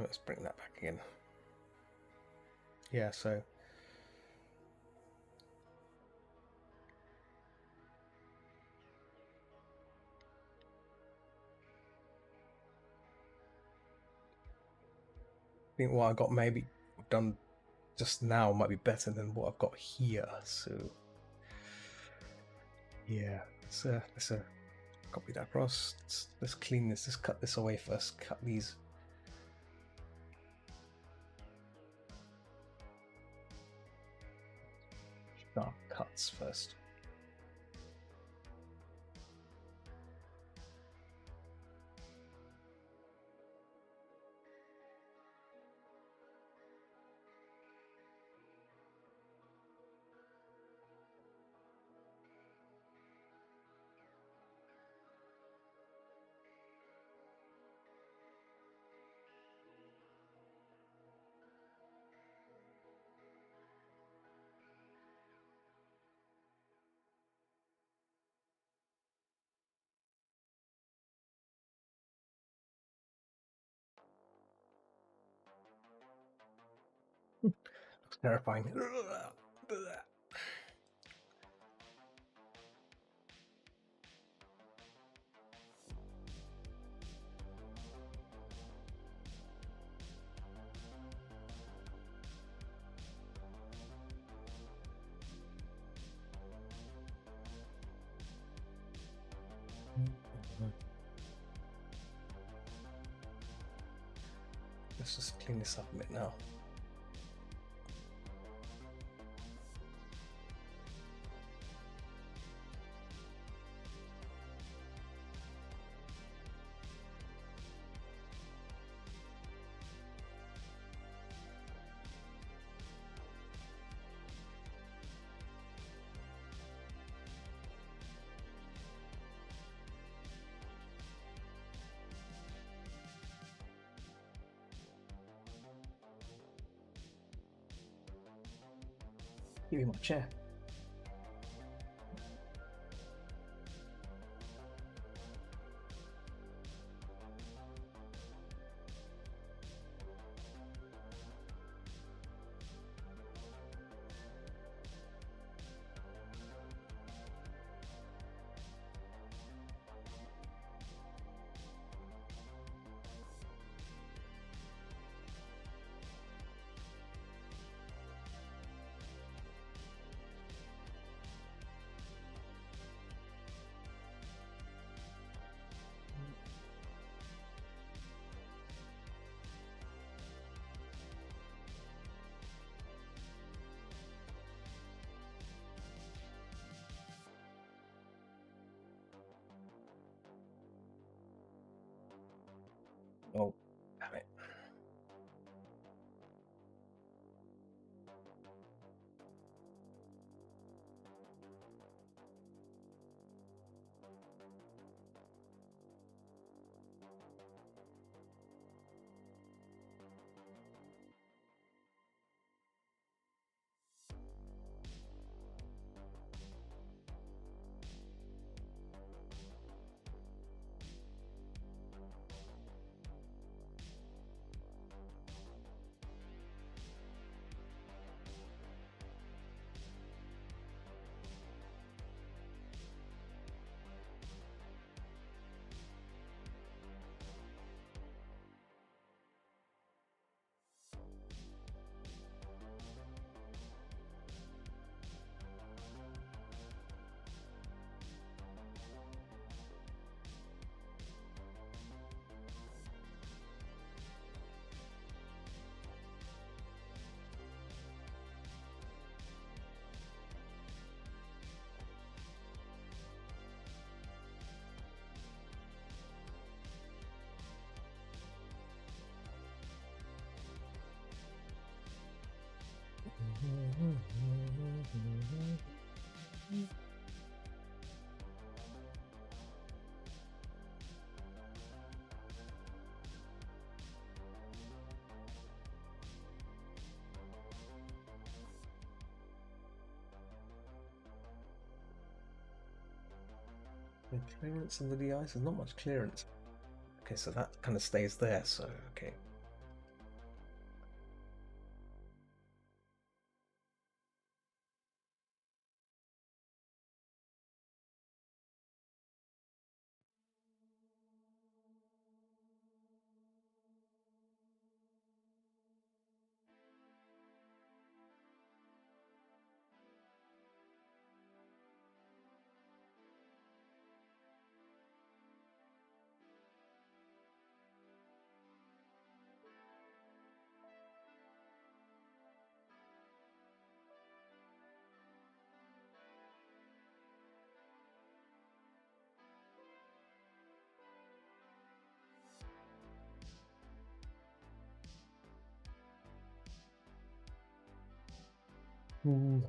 Let's bring that back again. Yeah, so I think what I got maybe done just now might be better than what I've got here. So yeah, let's copy that across. Let's clean this. Let's cut this away first. Cut these. Sharp cuts first. Looks terrifying. Let's just clean this up a bit now. Give me my chair. Oh, damn it. The clearance under the eyes, there's not much clearance. Okay, so that kind of stays there, so okay. Ooh.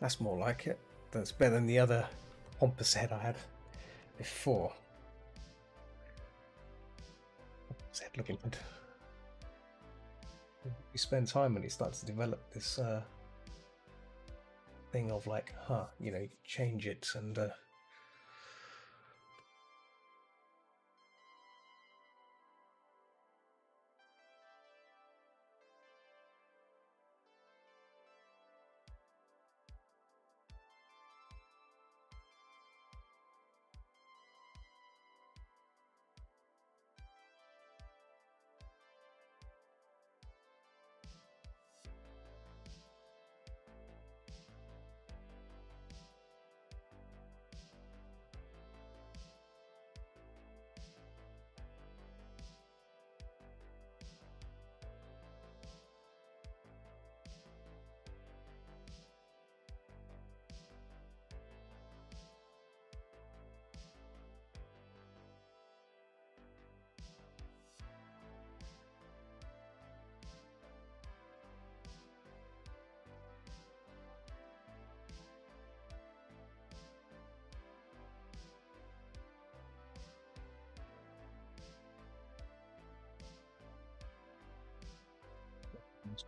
That's more like it. That's better than the other pompous head I had before. His head looking good. You spend time when it starts to develop this thing of like, you know, you change it and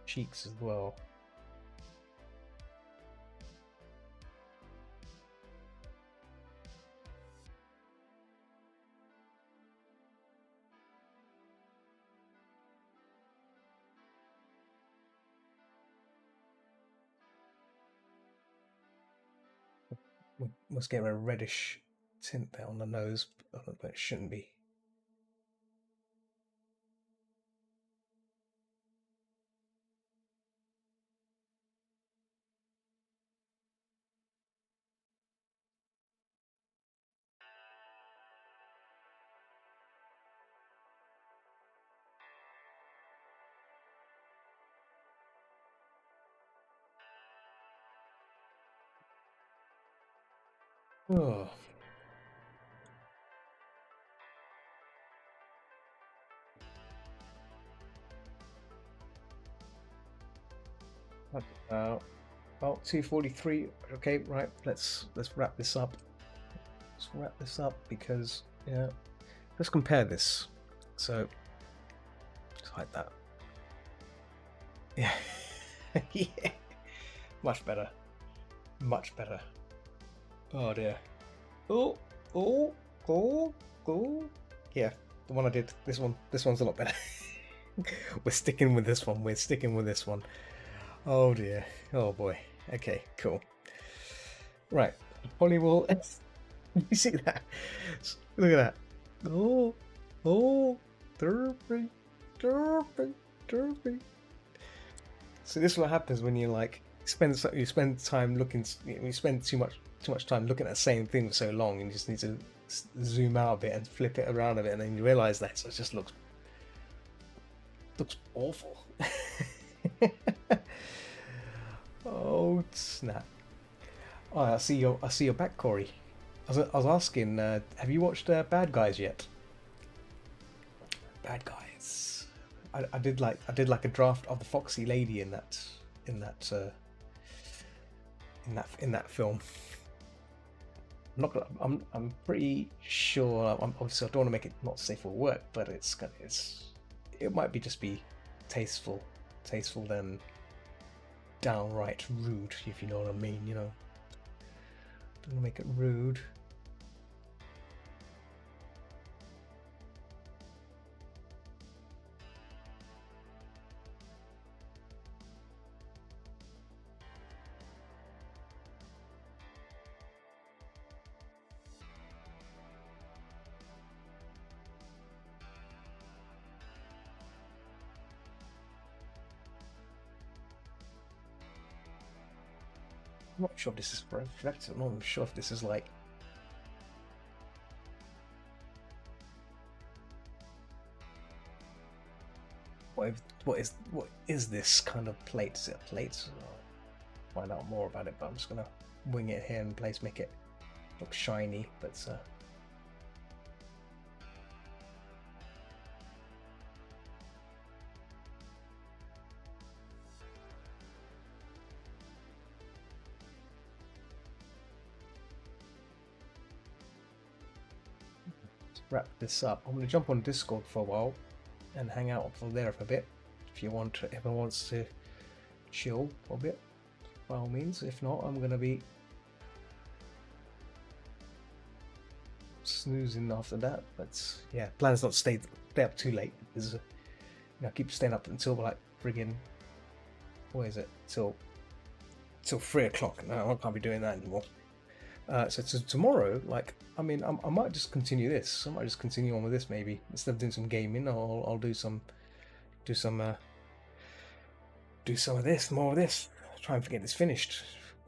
cheeks as well. Must get a reddish tint there on the nose, but it shouldn't be. Oh. Oh, 2:43. Okay, right. Let's wrap this up. Let's wrap this up because yeah. Let's compare this. So, just like that. Yeah. Yeah. Much better. Much better. Oh dear. Oh, oh, oh, oh. Yeah, the one I did. This one's a lot better. We're sticking with this one. We're sticking with this one. Oh dear. Oh boy. Okay, cool. Right. Hollywood. You see that? Look at that. Oh, oh, derpy, derpy, derpy. So this is what happens when you like spend time looking. You spend too much time looking at the same thing for so long, and you just need to zoom out a bit and flip it around a bit, and then you realize that so it just looks awful. Oh snap! Oh, I see your back, Corey. I was asking, have you watched Bad Guys yet? Bad Guys. I did like a draft of the Foxy Lady in that in that film. I'm pretty sure. Obviously I don't want to make it not safe for work, but it might just be tasteful than downright rude, if you know what I mean. You know, don't want to make it rude. I'm not sure if this is reflective. I'm not sure if this is like what is this kind of plate? Is it a plate? I'll find out more about it, but I'm just gonna wing it here in place, make it look shiny, but wrap this up. I'm going to jump on Discord for a while and hang out on there for a bit. If everyone wants to chill for a bit, by all means. If not, I'm going to be snoozing after that. But yeah, plan is not to stay up too late because I keep staying up until like friggin' what is it? Till 3 o'clock. No, I can't be doing that anymore. So tomorrow, like, I mean, I might just continue this. I might just continue on with this maybe instead of doing some gaming. I'll do some of this, more of this. Try and get this finished.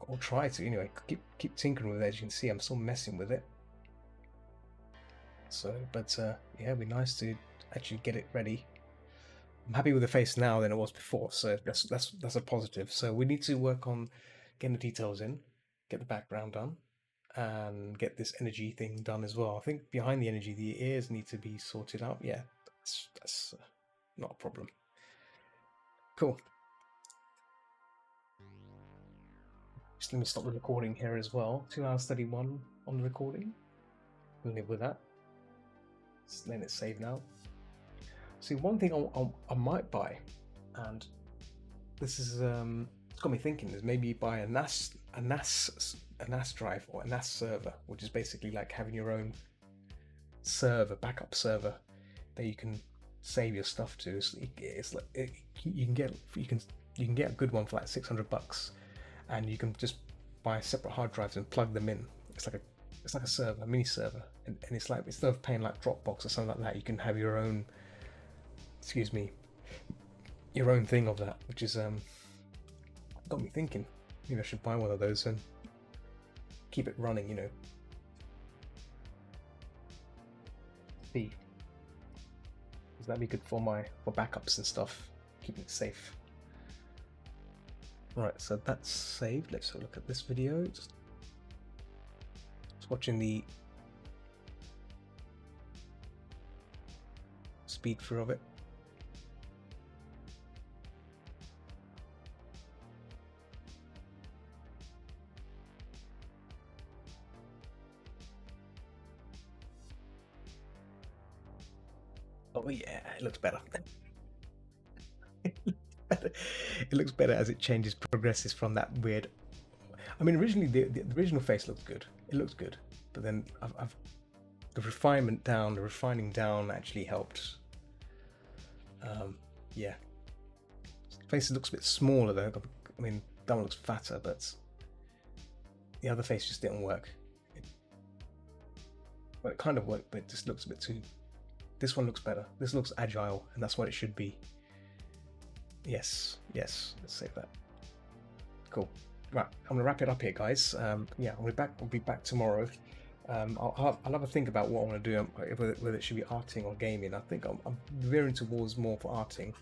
I'll try to anyway. Keep tinkering with it. As you can see, I'm still messing with it. So, but yeah, it'd be nice to actually get it ready. I'm happy with the face now than it was before, so that's a positive. So we need to work on getting the details in, get the background done, and get this energy thing done as well. I think behind the energy, the ears need to be sorted out. Yeah, that's not a problem. Cool. Just let me stop the recording here as well. 2 hours 31 on the recording. I'll live with that. Just letting it save now. See, one thing I might buy, and this is it's got me thinking, is maybe buy a NAS drive or a NAS server, which is basically like having your own server, backup server that you can save your stuff to. So it's like you can get a good one for like $600, and you can just buy separate hard drives and plug them in. It's like a server, a mini server, and it's like instead of paying like Dropbox or something like that, you can have your own. Excuse me, your own thing of that, which is got me thinking. Maybe I should buy one of those and keep it running. You know, see, because that'd be good for backups and stuff, keeping it safe. Right, so that's saved. Let's have a look at this video. Just watching the speed through of it. Oh yeah, it looks better. It looks better as it progresses from that weird. I mean, originally the original face looked good. It looks good, but then the refining down actually helped. Yeah, the face looks a bit smaller though. I mean, that one looks fatter, but the other face just didn't work. Well, it kind of worked, but it just looks a bit too. This one looks better. This looks agile, and that's what it should be. Yes, let's save that. Cool. Right, I'm gonna wrap it up here, guys. Yeah, I'll be back tomorrow. I'll have a think about what I want to do, whether it should be arting or gaming. I think I'm veering towards more for arting.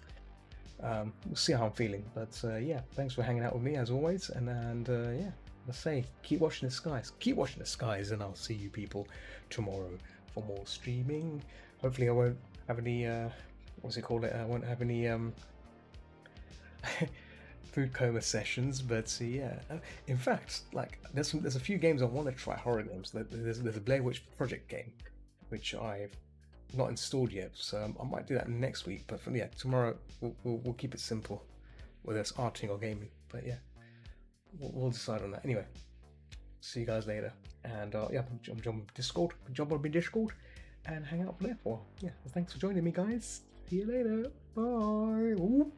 We'll see how I'm feeling. But yeah, thanks for hanging out with me as always. And yeah, let's say keep watching the skies. Keep watching the skies, and I'll see you people tomorrow for more streaming. Hopefully, I won't have any. What's it called? I won't have any. Food coma sessions, but yeah. In fact, like there's a few games I want to try, horror games. There's a Blair Witch Project game, which I've not installed yet, so I might do that next week. But yeah, tomorrow we'll keep it simple, whether it's arting or gaming. But yeah, we'll decide on that. Anyway, see you guys later, and yeah, jump on Discord, and hang out there for. Yeah, thanks for joining me, guys. See you later. Bye. Ooh.